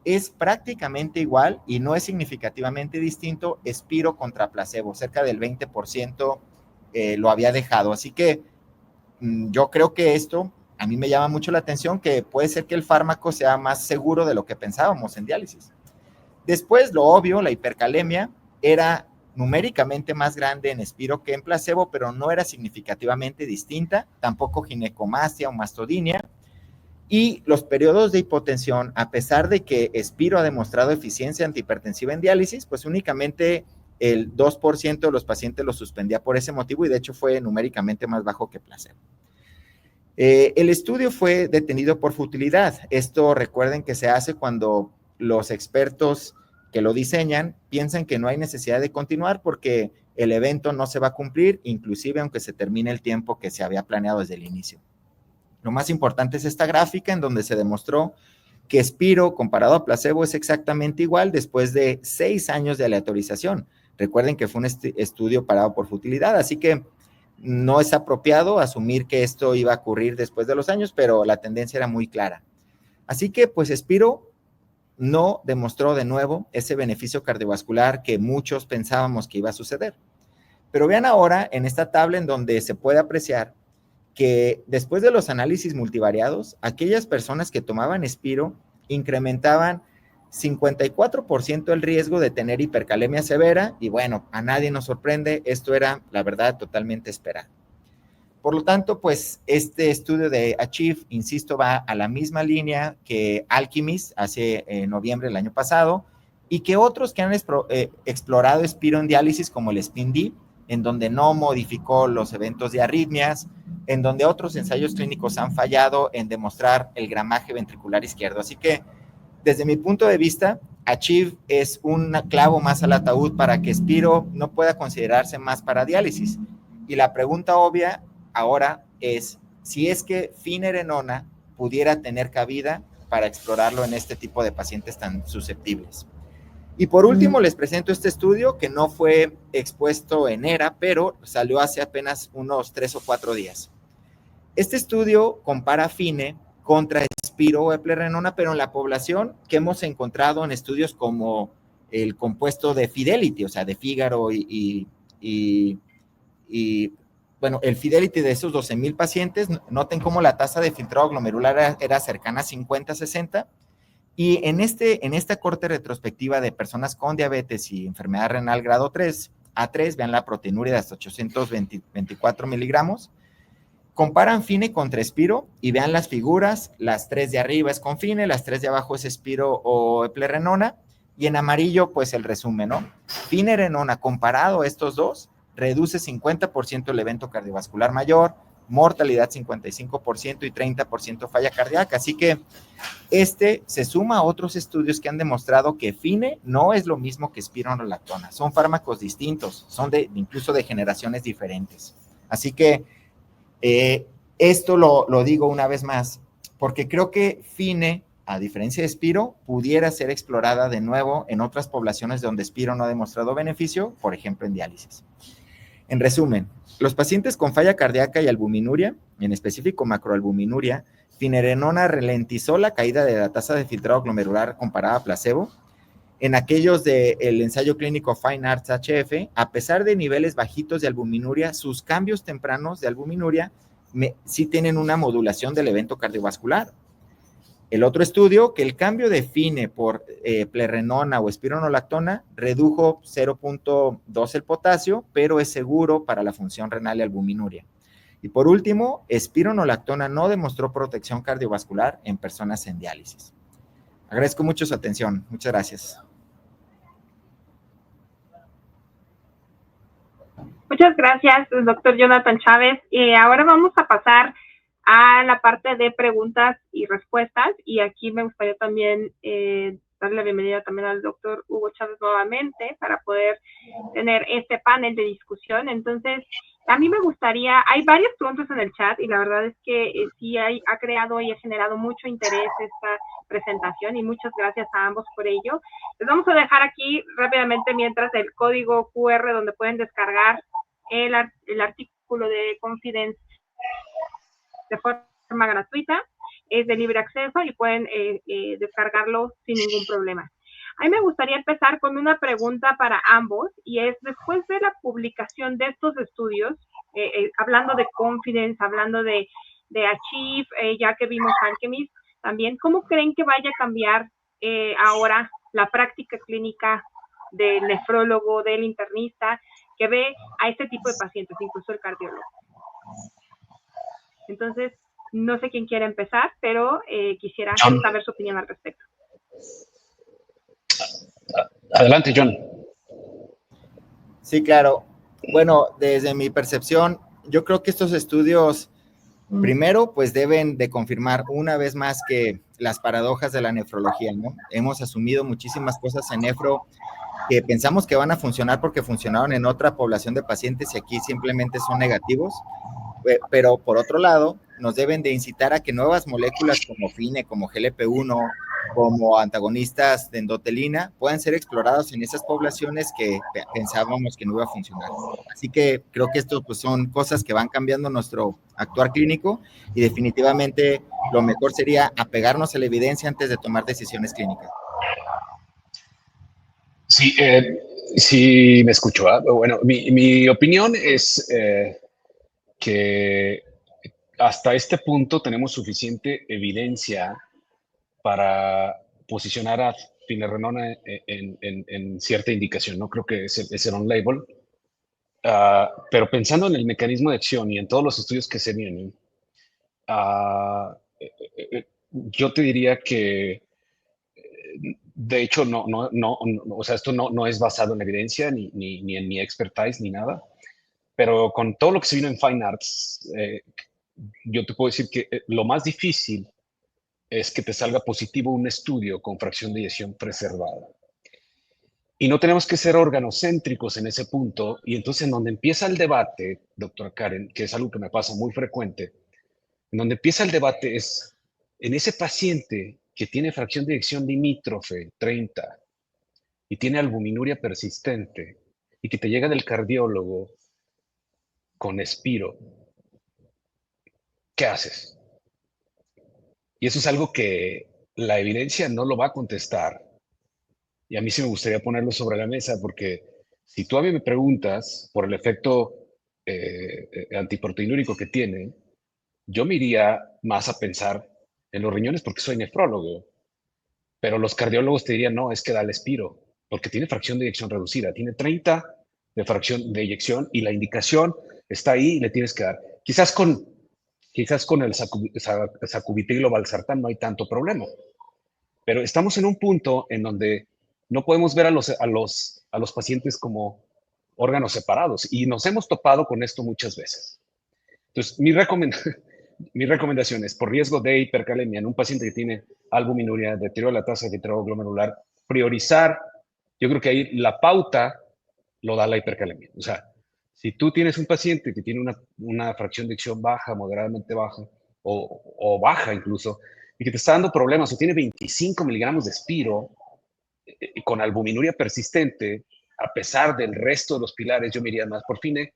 es prácticamente igual y no es significativamente distinto espiro contra placebo, cerca del 20% lo había dejado. Así que yo creo que esto a mí me llama mucho la atención, que puede ser que el fármaco sea más seguro de lo que pensábamos en diálisis. Después, lo obvio, la hipercalemia era numéricamente más grande en espiro que en placebo, pero no era significativamente distinta, tampoco ginecomastia o mastodinia. Y los periodos de hipotensión, a pesar de que espiro ha demostrado eficiencia antihipertensiva en diálisis, pues únicamente el 2% de los pacientes lo suspendía por ese motivo y de hecho fue numéricamente más bajo que placebo. El estudio fue detenido por futilidad. Esto recuerden que se hace cuando los expertos que lo diseñan piensan que no hay necesidad de continuar porque el evento no se va a cumplir, inclusive aunque se termine el tiempo que se había planeado desde el inicio. Lo más importante es esta gráfica en donde se demostró que espiro comparado a placebo es exactamente igual después de 6 años de aleatorización. Recuerden que fue un estudio parado por futilidad, así que no es apropiado asumir que esto iba a ocurrir después de los años, pero la tendencia era muy clara. Así que, pues, espiro no demostró de nuevo ese beneficio cardiovascular que muchos pensábamos que iba a suceder. Pero vean ahora en esta tabla en donde se puede apreciar que después de los análisis multivariados, aquellas personas que tomaban Spiro incrementaban 54% el riesgo de tener hipercalemia severa, y bueno, a nadie nos sorprende, esto era, la verdad, totalmente esperado. Por lo tanto, pues este estudio de Achieve, insisto, va a la misma línea que Alchemist hace noviembre del año pasado, y que otros que han explorado Spiro en diálisis, como el SPIN-D, en donde no modificó los eventos de arritmias, en donde otros ensayos clínicos han fallado en demostrar el gramaje ventricular izquierdo. Así que, desde mi punto de vista, Achieve es un clavo más al ataúd para que Spiro no pueda considerarse más para diálisis. Y la pregunta obvia ahora es si es que finerenona pudiera tener cabida para explorarlo en este tipo de pacientes tan susceptibles. Y por último, les presento este estudio que no fue expuesto en ERA, pero salió hace apenas unos 3 o 4 días. Este estudio compara FINE contra Spiro o eplerenona, pero en la población que hemos encontrado en estudios como el compuesto de Fidelity, o sea, de Fígaro y bueno, el Fidelity de esos 12,000 pacientes, noten cómo la tasa de filtrado glomerular era cercana a 50-60, y en esta corte retrospectiva de personas con diabetes y enfermedad renal grado 3, A3, vean la proteinuria de hasta 824 miligramos, comparan FINE contra Spiro y vean las figuras, las 3 de arriba es con FINE, las 3 de abajo es Spiro o eplerenona, y en amarillo pues el resumen, ¿no? Finerenona comparado a estos dos, reduce 50% el evento cardiovascular mayor, mortalidad 55% y 30% falla cardíaca. Así que se suma a otros estudios que han demostrado que FINE no es lo mismo que espironolactona. Son fármacos distintos, son incluso de generaciones diferentes. Así que esto lo digo una vez más, porque creo que FINE, a diferencia de Spiro, pudiera ser explorada de nuevo en otras poblaciones donde Spiro no ha demostrado beneficio, por ejemplo en diálisis. En resumen, los pacientes con falla cardíaca y albuminuria, en específico macroalbuminuria, finerenona ralentizó la caída de la tasa de filtrado glomerular comparada a placebo. En aquellos del ensayo clínico Fine Arts HF, a pesar de niveles bajitos de albuminuria, sus cambios tempranos de albuminuria sí tienen una modulación del evento cardiovascular. El otro estudio, que el cambio de FINE por plerenona o espironolactona redujo 0.2 el potasio, pero es seguro para la función renal y albuminuria. Y por último, espironolactona no demostró protección cardiovascular en personas en diálisis. Agradezco mucho su atención. Muchas gracias. Muchas gracias, doctor Jonathan Chávez. Ahora vamos a pasar a la parte de preguntas y respuestas, y aquí me gustaría también darle la bienvenida también al doctor Hugo Chávez nuevamente para poder tener este panel de discusión. Entonces, a mí me gustaría, hay varias preguntas en el chat y la verdad es que sí ha creado y ha generado mucho interés esta presentación y muchas gracias a ambos por ello. Les vamos a dejar aquí rápidamente mientras el código QR donde pueden descargar el artículo de Confidence de forma gratuita, es de libre acceso y pueden descargarlo sin ningún problema. A mí me gustaría empezar con una pregunta para ambos, y es, después de la publicación de estos estudios, hablando de Confidence, hablando de Achieve, ya que vimos Alchemist, también, ¿cómo creen que vaya a cambiar ahora la práctica clínica del nefrólogo, del internista, que ve a este tipo de pacientes, incluso el cardiólogo? Entonces, no sé quién quiere empezar, pero quisiera saber su opinión al respecto. Adelante, John. Sí, claro. Bueno, desde mi percepción, yo creo que estos estudios, primero, pues deben de confirmar una vez más que las paradojas de la nefrología, ¿no? Hemos asumido muchísimas cosas en nefro que pensamos que van a funcionar porque funcionaron en otra población de pacientes y aquí simplemente son negativos. Pero por otro lado, nos deben de incitar a que nuevas moléculas como FINE, como GLP-1, como antagonistas de endotelina, puedan ser exploradas en esas poblaciones que pensábamos que no iba a funcionar. Así que creo que esto pues, son cosas que van cambiando nuestro actuar clínico y definitivamente lo mejor sería apegarnos a la evidencia antes de tomar decisiones clínicas. Sí, sí me escucho. Bueno, mi opinión es que hasta este punto tenemos suficiente evidencia para posicionar a finerenona en cierta indicación. No creo que es on label. Pero pensando en el mecanismo de acción y en todos los estudios que se vienen, yo te diría que de hecho o sea, esto no es basado en evidencia ni en mi expertise ni nada, pero con todo lo que se vino en Fine Arts, yo te puedo decir que lo más difícil es que te salga positivo un estudio con fracción de eyección preservada. Y no tenemos que ser organocéntricos en ese punto. Y entonces en donde empieza el debate, doctora Karen, que es algo que me pasa muy frecuente, en donde empieza el debate es en ese paciente que tiene fracción de eyección limítrofe 30 y tiene albuminuria persistente y que te llega del cardiólogo con Espiro, ¿qué haces? Y eso es algo que la evidencia no lo va a contestar. Y a mí sí me gustaría ponerlo sobre la mesa porque si tú a mí me preguntas por el efecto antiproteinúrico que tiene, yo me iría más a pensar en los riñones porque soy nefrólogo, pero los cardiólogos te dirían, no, es que dale Espiro, porque tiene fracción de eyección reducida, tiene 30 de fracción de eyección y la indicación está ahí y le tienes que dar. Quizás con el sacubitril o valsartán no hay tanto problema, pero estamos en un punto en donde no podemos ver a los pacientes como órganos separados y nos hemos topado con esto muchas veces. Entonces, mi recomendación es, por riesgo de hipercalemia en un paciente que tiene albuminuria, deterioro de la tasa de glomerular, priorizar, yo creo que ahí la pauta lo da la hipercalemia. O sea, si tú tienes un paciente que tiene una fracción de eyección baja, moderadamente baja, o baja incluso, y que te está dando problemas, o tiene 25 miligramos de Espiro, con albuminuria persistente, a pesar del resto de los pilares, yo me iría más por FINE.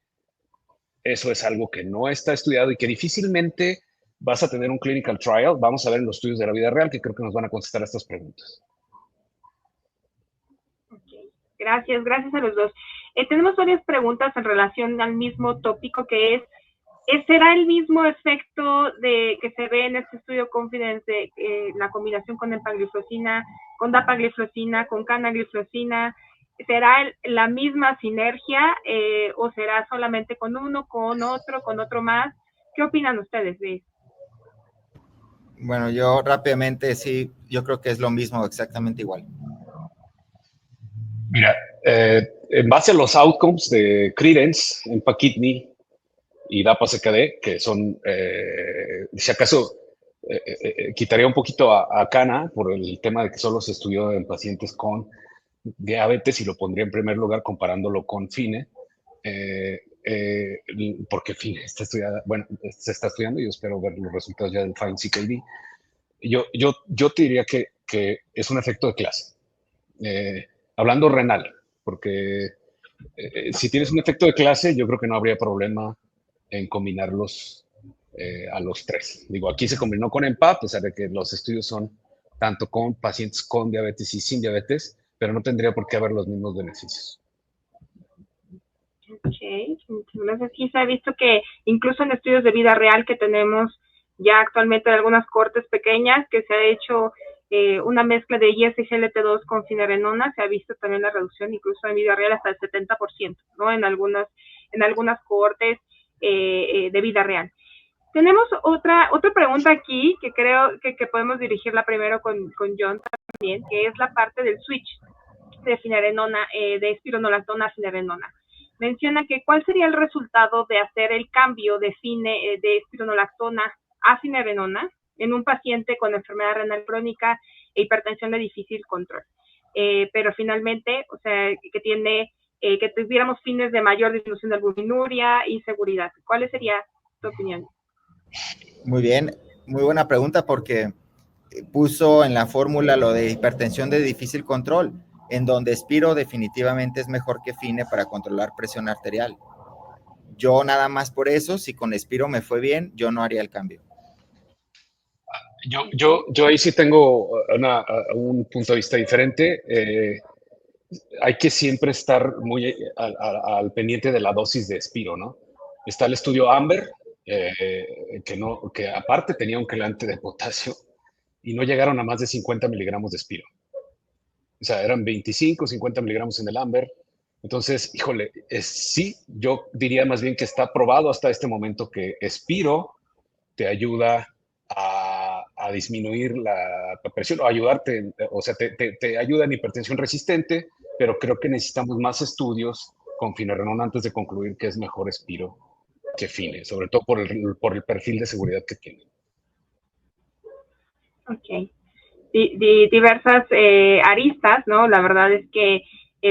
Eso es algo que no está estudiado y que difícilmente vas a tener un clinical trial. Vamos a ver en los estudios de la vida real que creo que nos van a contestar estas preguntas. Okay. Gracias a los dos. Tenemos varias preguntas en relación al mismo tópico que es, ¿será el mismo efecto que se ve en este estudio Confidence de la combinación con empagliflozina, con dapagliflozina, con canagliflozina? ¿Será la misma sinergia o será solamente con uno, con otro más? ¿Qué opinan ustedes de eso? Bueno, yo rápidamente sí, yo creo que es lo mismo, exactamente igual. Mira, en base a los outcomes de Credence, EMPA-KIDNEY y DAPA-CKD, que son, si acaso, quitaría un poquito a Cana por el tema de que solo se estudió en pacientes con diabetes y lo pondría en primer lugar comparándolo con FINE, porque FINE está estudiada, bueno, se está estudiando y yo espero ver los resultados ya del FINE CKD. Yo te diría que es un efecto de clase. Hablando renal, porque si tienes un efecto de clase, yo creo que no habría problema en combinarlos a los tres. Digo, aquí se combinó con EMPA, a pesar de que los estudios son tanto con pacientes con diabetes y sin diabetes, pero no tendría por qué haber los mismos beneficios. Ok, muchas gracias. Sí, se ha visto que incluso en estudios de vida real que tenemos ya actualmente en algunas cortes pequeñas, que se ha hecho una mezcla de ISGLT2 con finerenona, se ha visto también la reducción incluso en vida real hasta el 70%, ¿no? En algunas cortes de vida real. Tenemos otra pregunta aquí que creo que podemos dirigirla primero con John también, que es la parte del switch de finerenona, de espironolactona a finerenona. Menciona que cuál sería el resultado de hacer el cambio de espironolactona a finerenona en un paciente con enfermedad renal crónica e hipertensión de difícil control. Pero finalmente, o sea, que tuviéramos fines de mayor disminución de albuminuria y seguridad. ¿Cuál sería tu opinión? Muy bien, muy buena pregunta porque puso en la fórmula lo de hipertensión de difícil control, en donde Espiro definitivamente es mejor que FINE para controlar presión arterial. Yo nada más por eso, si con Espiro me fue bien, yo no haría el cambio. Yo ahí sí tengo un punto de vista diferente. Hay que siempre estar muy al pendiente de la dosis de Espiro, ¿no? Está el estudio Amber, que aparte tenía un quelante de potasio y no llegaron a más de 50 miligramos de Espiro. O sea, eran 25, 50 miligramos en el Amber. Entonces, híjole, sí, yo diría más bien que está probado hasta este momento que Espiro te ayuda a disminuir la presión o ayudarte, o sea, te ayuda en hipertensión resistente, pero creo que necesitamos más estudios con finerenona antes de concluir que es mejor Espiro que Fine, sobre todo por el perfil de seguridad que tiene. Ok. Diversas aristas, ¿no? La verdad es que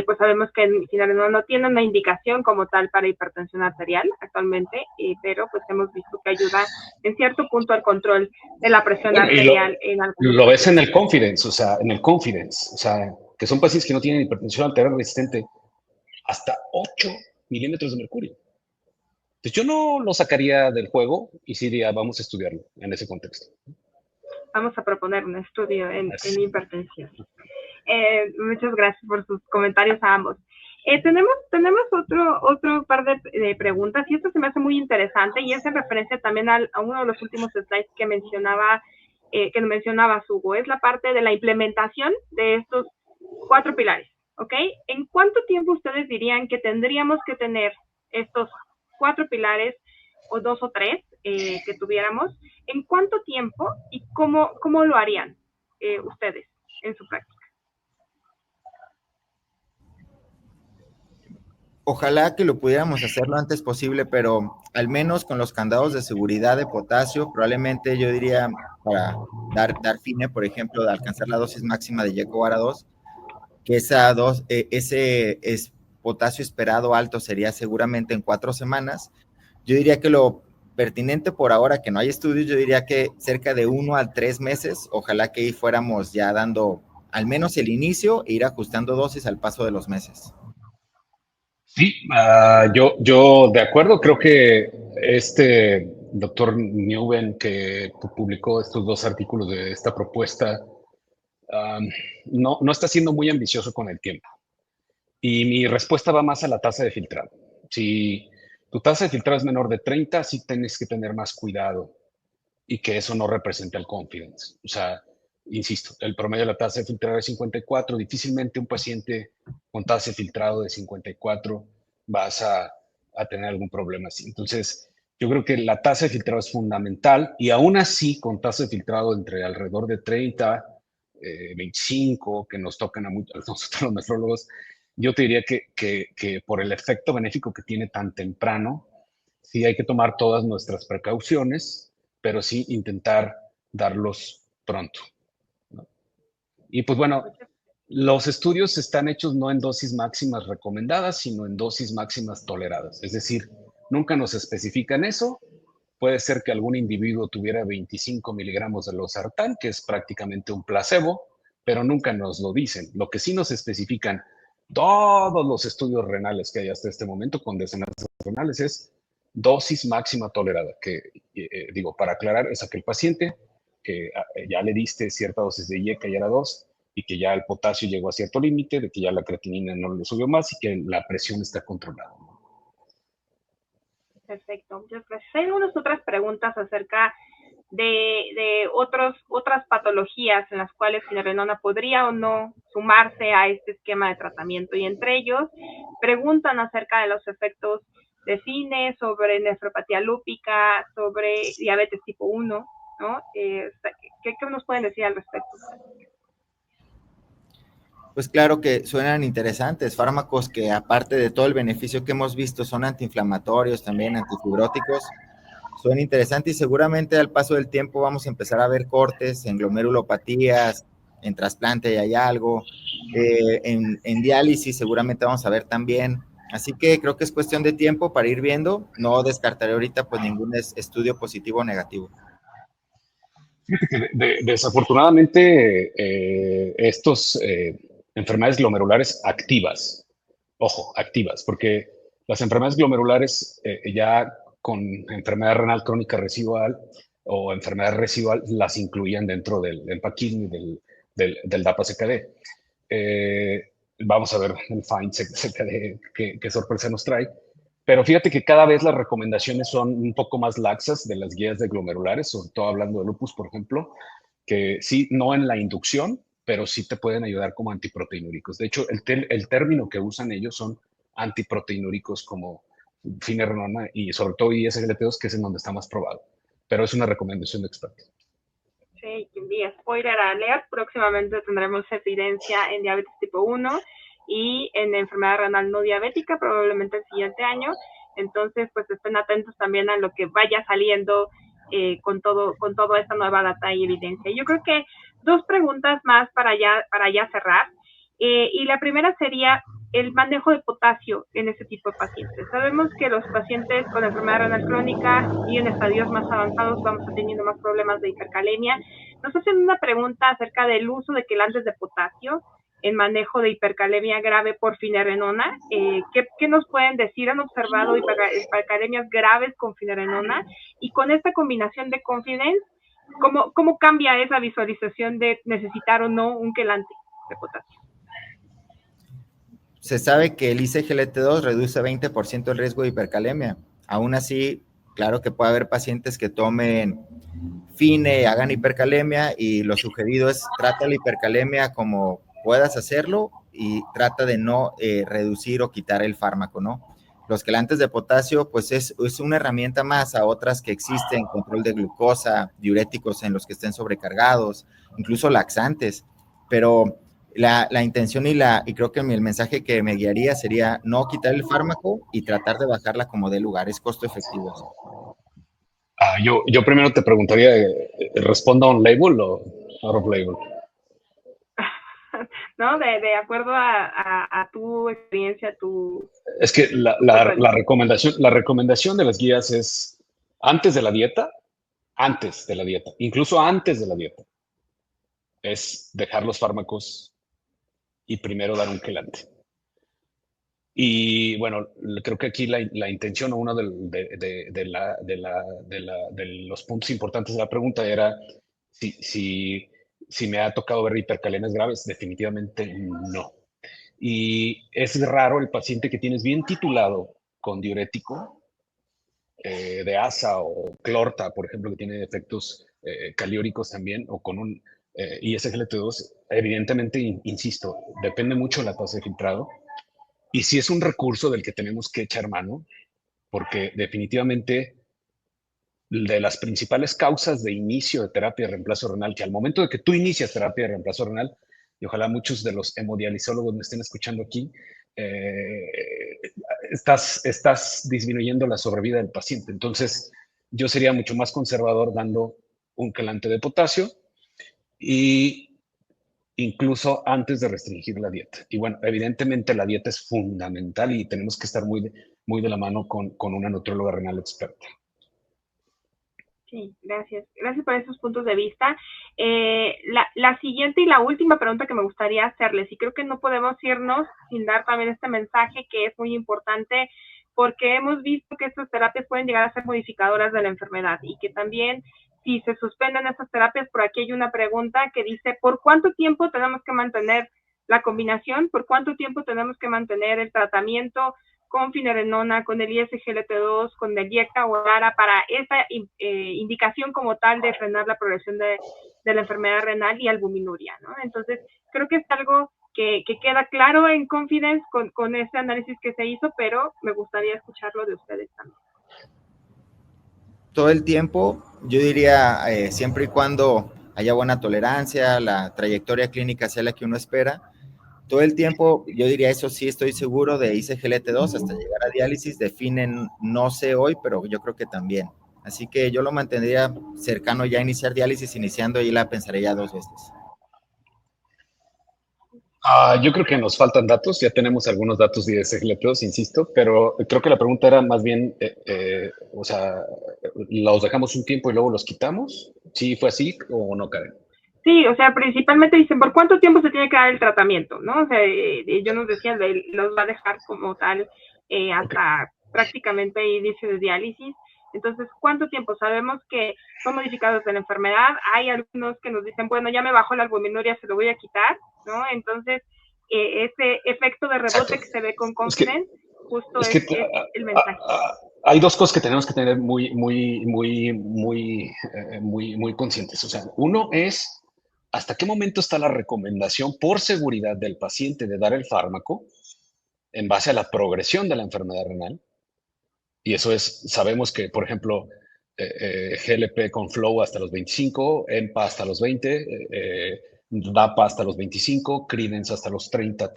pues sabemos que el finerenona no tiene una indicación como tal para hipertensión arterial actualmente, pero pues hemos visto que ayuda en cierto punto al control de la presión Bueno, arterial en algunos lo ves pacientes. en el confidence, o sea, que son pacientes que no tienen hipertensión arterial resistente hasta 8 milímetros de mercurio. Entonces yo no lo sacaría del juego y sí diría, vamos a estudiarlo en ese contexto. Vamos a proponer un estudio en Así. hipertensión. Muchas gracias por sus comentarios a ambos. Tenemos otro par de preguntas y esto se me hace muy interesante y es en referencia también a uno de los últimos slides que mencionaba Hugo. Es la parte de la implementación de estos 4 pilares, ¿ok? ¿En cuánto tiempo ustedes dirían que tendríamos que tener estos 4 pilares o 2 o 3 que tuviéramos? ¿En cuánto tiempo y cómo lo harían ustedes en su práctica? Ojalá que lo pudiéramos hacer lo antes posible, pero al menos con los candados de seguridad de potasio, probablemente yo diría para dar fine, por ejemplo, de alcanzar la dosis máxima de YECO-ARA2, que ese potasio esperado alto sería seguramente en 4 semanas. Yo diría que lo pertinente por ahora, que no hay estudios, yo diría que cerca de 1 a 3 meses, ojalá que ahí fuéramos ya dando al menos el inicio e ir ajustando dosis al paso de los meses. Sí, yo de acuerdo, creo que este doctor Newben que publicó estos 2 artículos de esta propuesta, no está siendo muy ambicioso con el tiempo. Y mi respuesta va más a la tasa de filtrado. Si tu tasa de filtrado es menor de 30, sí tienes que tener más cuidado y que eso no represente el confidence. O sea, insisto, el promedio de la tasa de filtrado es 54. Difícilmente un paciente con tasa de filtrado de 54 vas a tener algún problema así. Entonces, yo creo que la tasa de filtrado es fundamental y aún así, con tasa de filtrado entre alrededor de 30, 25, que nos tocan a nosotros los nefrólogos, yo te diría que por el efecto benéfico que tiene tan temprano, sí hay que tomar todas nuestras precauciones, pero sí intentar darlos pronto, ¿no? Y pues bueno, los estudios están hechos no en dosis máximas recomendadas, sino en dosis máximas toleradas. Es decir, nunca nos especifican eso. Puede ser que algún individuo tuviera 25 miligramos de losartán, que es prácticamente un placebo, pero nunca nos lo dicen. Lo que sí nos especifican todos los estudios renales que hay hasta este momento con decenas renales es dosis máxima tolerada, que digo, para aclarar, es aquel paciente que ya le diste cierta dosis de IECA y ARA2 y que ya el potasio llegó a cierto límite, de que ya la creatinina no lo subió más y que la presión está controlada. Perfecto, muchas gracias. Hay unas otras preguntas acerca de otras patologías en las cuales finerenona podría o no sumarse a este esquema de tratamiento y entre ellos preguntan acerca de los efectos de cine, sobre nefropatía lúpica, sobre diabetes tipo 1, ¿no? ¿Qué nos pueden decir al respecto? Pues claro que suenan interesantes, fármacos que aparte de todo el beneficio que hemos visto son antiinflamatorios, también antifibróticos, suena interesante y seguramente al paso del tiempo vamos a empezar a ver cortes en glomerulopatías, en trasplante hay algo, en diálisis seguramente vamos a ver también, así que creo que es cuestión de tiempo para ir viendo, no descartaré ahorita pues ningún estudio positivo o negativo. Desafortunadamente, estos enfermedades glomerulares activas, ojo, activas, porque las enfermedades glomerulares ya con enfermedad renal crónica residual o enfermedad residual, las incluían dentro del PAC-Kidney, del DAPA-CKD. Vamos a ver el FIND-CKD qué sorpresa nos trae. Pero fíjate que cada vez las recomendaciones son un poco más laxas de las guías de glomerulares, sobre todo hablando de lupus, por ejemplo, que sí, no en la inducción, pero sí te pueden ayudar como antiproteinúricos. De hecho, el término que usan ellos son antiproteinúricos como finerenona y sobre todo ISGLT2, que es en donde está más probado. Pero es una recomendación de expertos. Sí, spoiler alert, próximamente tendremos evidencia en diabetes tipo 1 y en enfermedad renal no diabética, probablemente el siguiente año. Entonces, pues estén atentos también a lo que vaya saliendo con toda esta nueva data y evidencia. Yo creo que 2 preguntas más para ya cerrar. Y la primera sería el manejo de potasio en ese tipo de pacientes. Sabemos que los pacientes con enfermedad renal crónica y en estadios más avanzados vamos teniendo más problemas de hipercalemia. Nos hacen una pregunta acerca del uso de quelantes de potasio en manejo de hipercalemia grave por finerenona. ¿Qué nos pueden decir? ¿Han observado hipercalemias graves con finerenona? Y con esta combinación de Confidence, ¿cómo cambia esa visualización de necesitar o no un quelante de potasio? Se sabe que el ISGLT2 reduce 20% el riesgo de hipercalemia. Aún así, claro que puede haber pacientes que tomen FINE, hagan hipercalemia, y lo sugerido es trata la hipercalemia como puedas hacerlo y trata de no reducir o quitar el fármaco, ¿no? Los quelantes de potasio, pues es una herramienta más a otras que existen, control de glucosa, diuréticos en los que estén sobrecargados, incluso laxantes, pero la intención y creo que el mensaje que me guiaría sería no quitar el fármaco y tratar de bajarla como de lugar, es costo efectivo. Yo primero te preguntaría, ¿responda on label o out of label? ¿No? De acuerdo a tu experiencia, Es que la recomendación de las guías es antes de la dieta, incluso antes de la dieta, es dejar los fármacos y primero dar un quelante. Y bueno, creo que aquí la intención o uno de los puntos importantes de la pregunta era si me ha tocado ver hipercalemias graves. Definitivamente no. Y es raro el paciente que tienes bien titulado con diurético de ASA o Clorta, por ejemplo, que tiene efectos calióricos también, o con un ISGLT2. Evidentemente, insisto, depende mucho de la tasa de filtrado. Y sí es un recurso del que tenemos que echar mano, porque definitivamente de las principales causas de inicio de terapia de reemplazo renal, que al momento de que tú inicias terapia de reemplazo renal, y ojalá muchos de los hemodializólogos me estén escuchando aquí, estás disminuyendo la sobrevida del paciente. Entonces, yo sería mucho más conservador dando un quelante de potasio y incluso antes de restringir la dieta. Y bueno, evidentemente la dieta es fundamental y tenemos que estar muy de la mano con una nutrióloga renal experta. Sí, gracias. Gracias por esos puntos de vista. La siguiente y la última pregunta que me gustaría hacerles, y creo que no podemos irnos sin dar también este mensaje que es muy importante, porque hemos visto que estas terapias pueden llegar a ser modificadoras de la enfermedad y que también si se suspenden estas terapias, por aquí hay una pregunta que dice, ¿por cuánto tiempo tenemos que mantener la combinación? ¿Por cuánto tiempo tenemos que mantener el tratamiento con finerenona, con el ISGLT2, con el IECA o ARA para esa indicación como tal de frenar la progresión de la enfermedad renal y albuminuria, ¿no? Entonces, creo que es algo que queda claro en Confidence con ese análisis que se hizo, pero me gustaría escucharlo de ustedes también. Todo el tiempo, yo diría, siempre y cuando haya buena tolerancia, la trayectoria clínica sea la que uno espera, todo el tiempo, yo diría, eso sí, estoy seguro de ISGLT2 hasta llegar a diálisis, definen, no sé hoy, pero yo creo que también. Así que yo lo mantendría cercano ya a iniciar diálisis, iniciando y la pensaría ya 2 veces. Yo creo que nos faltan datos, ya tenemos algunos datos de ISGLT2, insisto, pero creo que la pregunta era más bien, o sea, ¿los dejamos un tiempo y luego los quitamos? ¿Sí fue así o no, Karen? Sí, o sea, principalmente dicen, ¿por cuánto tiempo se tiene que dar el tratamiento? ¿No? O sea, yo nos decía, los va a dejar como tal hasta prácticamente inicio de diálisis. Entonces, ¿cuánto tiempo? Sabemos que son modificados de la enfermedad. Hay algunos que nos dicen, bueno, ya me bajó la albuminuria, se lo voy a quitar, ¿no? Entonces, ese efecto de rebote Exacto. que se ve con Es que, Confident, justo es que es el mensaje. hay dos cosas que tenemos que tener muy conscientes. O sea, uno es hasta qué momento está la recomendación por seguridad del paciente de dar el fármaco en base a la progresión de la enfermedad renal. Y eso es, sabemos que, por ejemplo, GLP con Flow hasta los 25, EMPA hasta los 20, DAPA hasta los 25, Credence hasta los 30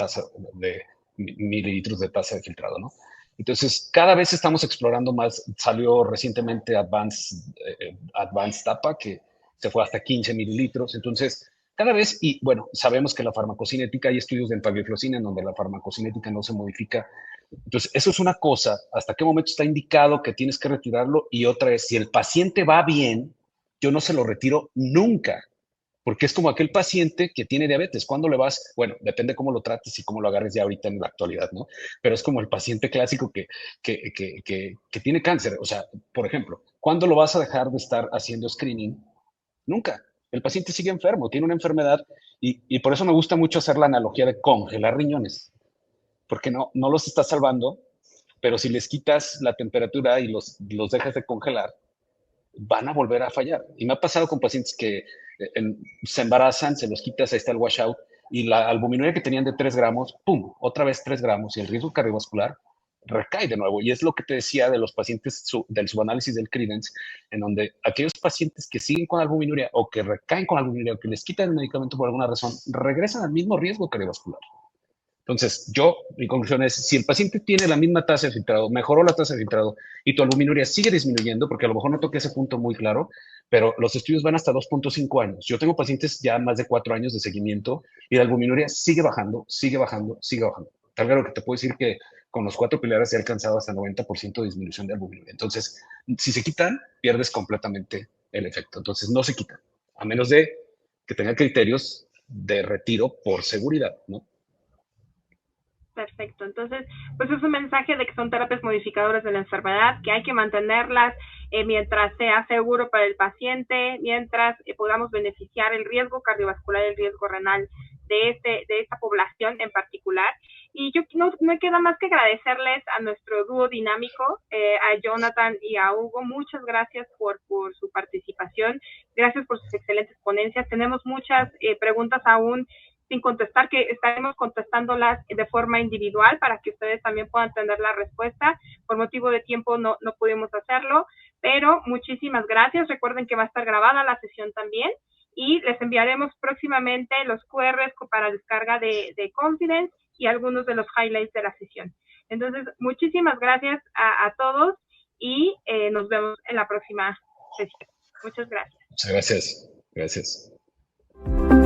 mililitros de tasa de filtrado, ¿no? Entonces, cada vez estamos explorando más. Salió recientemente Advanced DAPA, que se fue hasta 15 mililitros. Entonces, cada vez, y bueno, sabemos que la farmacocinética, hay estudios de empagliflozina en donde la farmacocinética no se modifica. Entonces, eso es una cosa, hasta qué momento está indicado que tienes que retirarlo, y otra es, si el paciente va bien, yo no se lo retiro nunca, porque es como aquel paciente que tiene diabetes. ¿Cuándo le vas? Bueno, depende cómo lo trates y cómo lo agarres ya ahorita en la actualidad, ¿no? Pero es como el paciente clásico que tiene cáncer. O sea, por ejemplo, ¿cuándo lo vas a dejar de estar haciendo screening? Nunca. El paciente sigue enfermo, tiene una enfermedad, y por eso me gusta mucho hacer la analogía de congelar riñones, porque no los estás salvando, pero si les quitas la temperatura y los dejas de congelar, van a volver a fallar. Y me ha pasado con pacientes que se embarazan, se los quitas, ahí está el washout, y la albuminuria que tenían de 3 gramos, ¡pum!, otra vez 3 gramos, y el riesgo cardiovascular recae de nuevo. Y es lo que te decía de los pacientes del subanálisis del Credence, en donde aquellos pacientes que siguen con albuminuria o que recaen con albuminuria o que les quitan el medicamento por alguna razón, regresan al mismo riesgo cardiovascular. Entonces, mi conclusión es, si el paciente tiene la misma tasa de filtrado, mejoró la tasa de filtrado, y tu albuminuria sigue disminuyendo, porque a lo mejor no toqué ese punto muy claro, pero los estudios van hasta 2.5 años. Yo tengo pacientes ya más de 4 años de seguimiento y la albuminuria sigue bajando, sigue bajando, sigue bajando. Tal vez lo que te puedo decir que con los 4 pilares se ha alcanzado hasta 90% de disminución de albuminuria. Entonces, si se quitan, pierdes completamente el efecto. Entonces, no se quitan, a menos de que tenga criterios de retiro por seguridad, ¿no? Perfecto. Entonces, pues es un mensaje de que son terapias modificadoras de la enfermedad, que hay que mantenerlas mientras sea seguro para el paciente, mientras podamos beneficiar el riesgo cardiovascular y el riesgo renal de esta población en particular. Y yo no me queda más que agradecerles a nuestro dúo dinámico, a Jonathan y a Hugo. Muchas gracias por su participación. Gracias por sus excelentes ponencias. Tenemos muchas preguntas aún sin contestar, que estaremos contestándolas de forma individual para que ustedes también puedan tener la respuesta. Por motivo de tiempo no pudimos hacerlo, pero muchísimas gracias. Recuerden que va a estar grabada la sesión también, y les enviaremos próximamente los QRs para descarga de Confident y algunos de los highlights de la sesión. Entonces, muchísimas gracias a todos, y nos vemos en la próxima sesión. Muchas gracias. Muchas gracias. Gracias.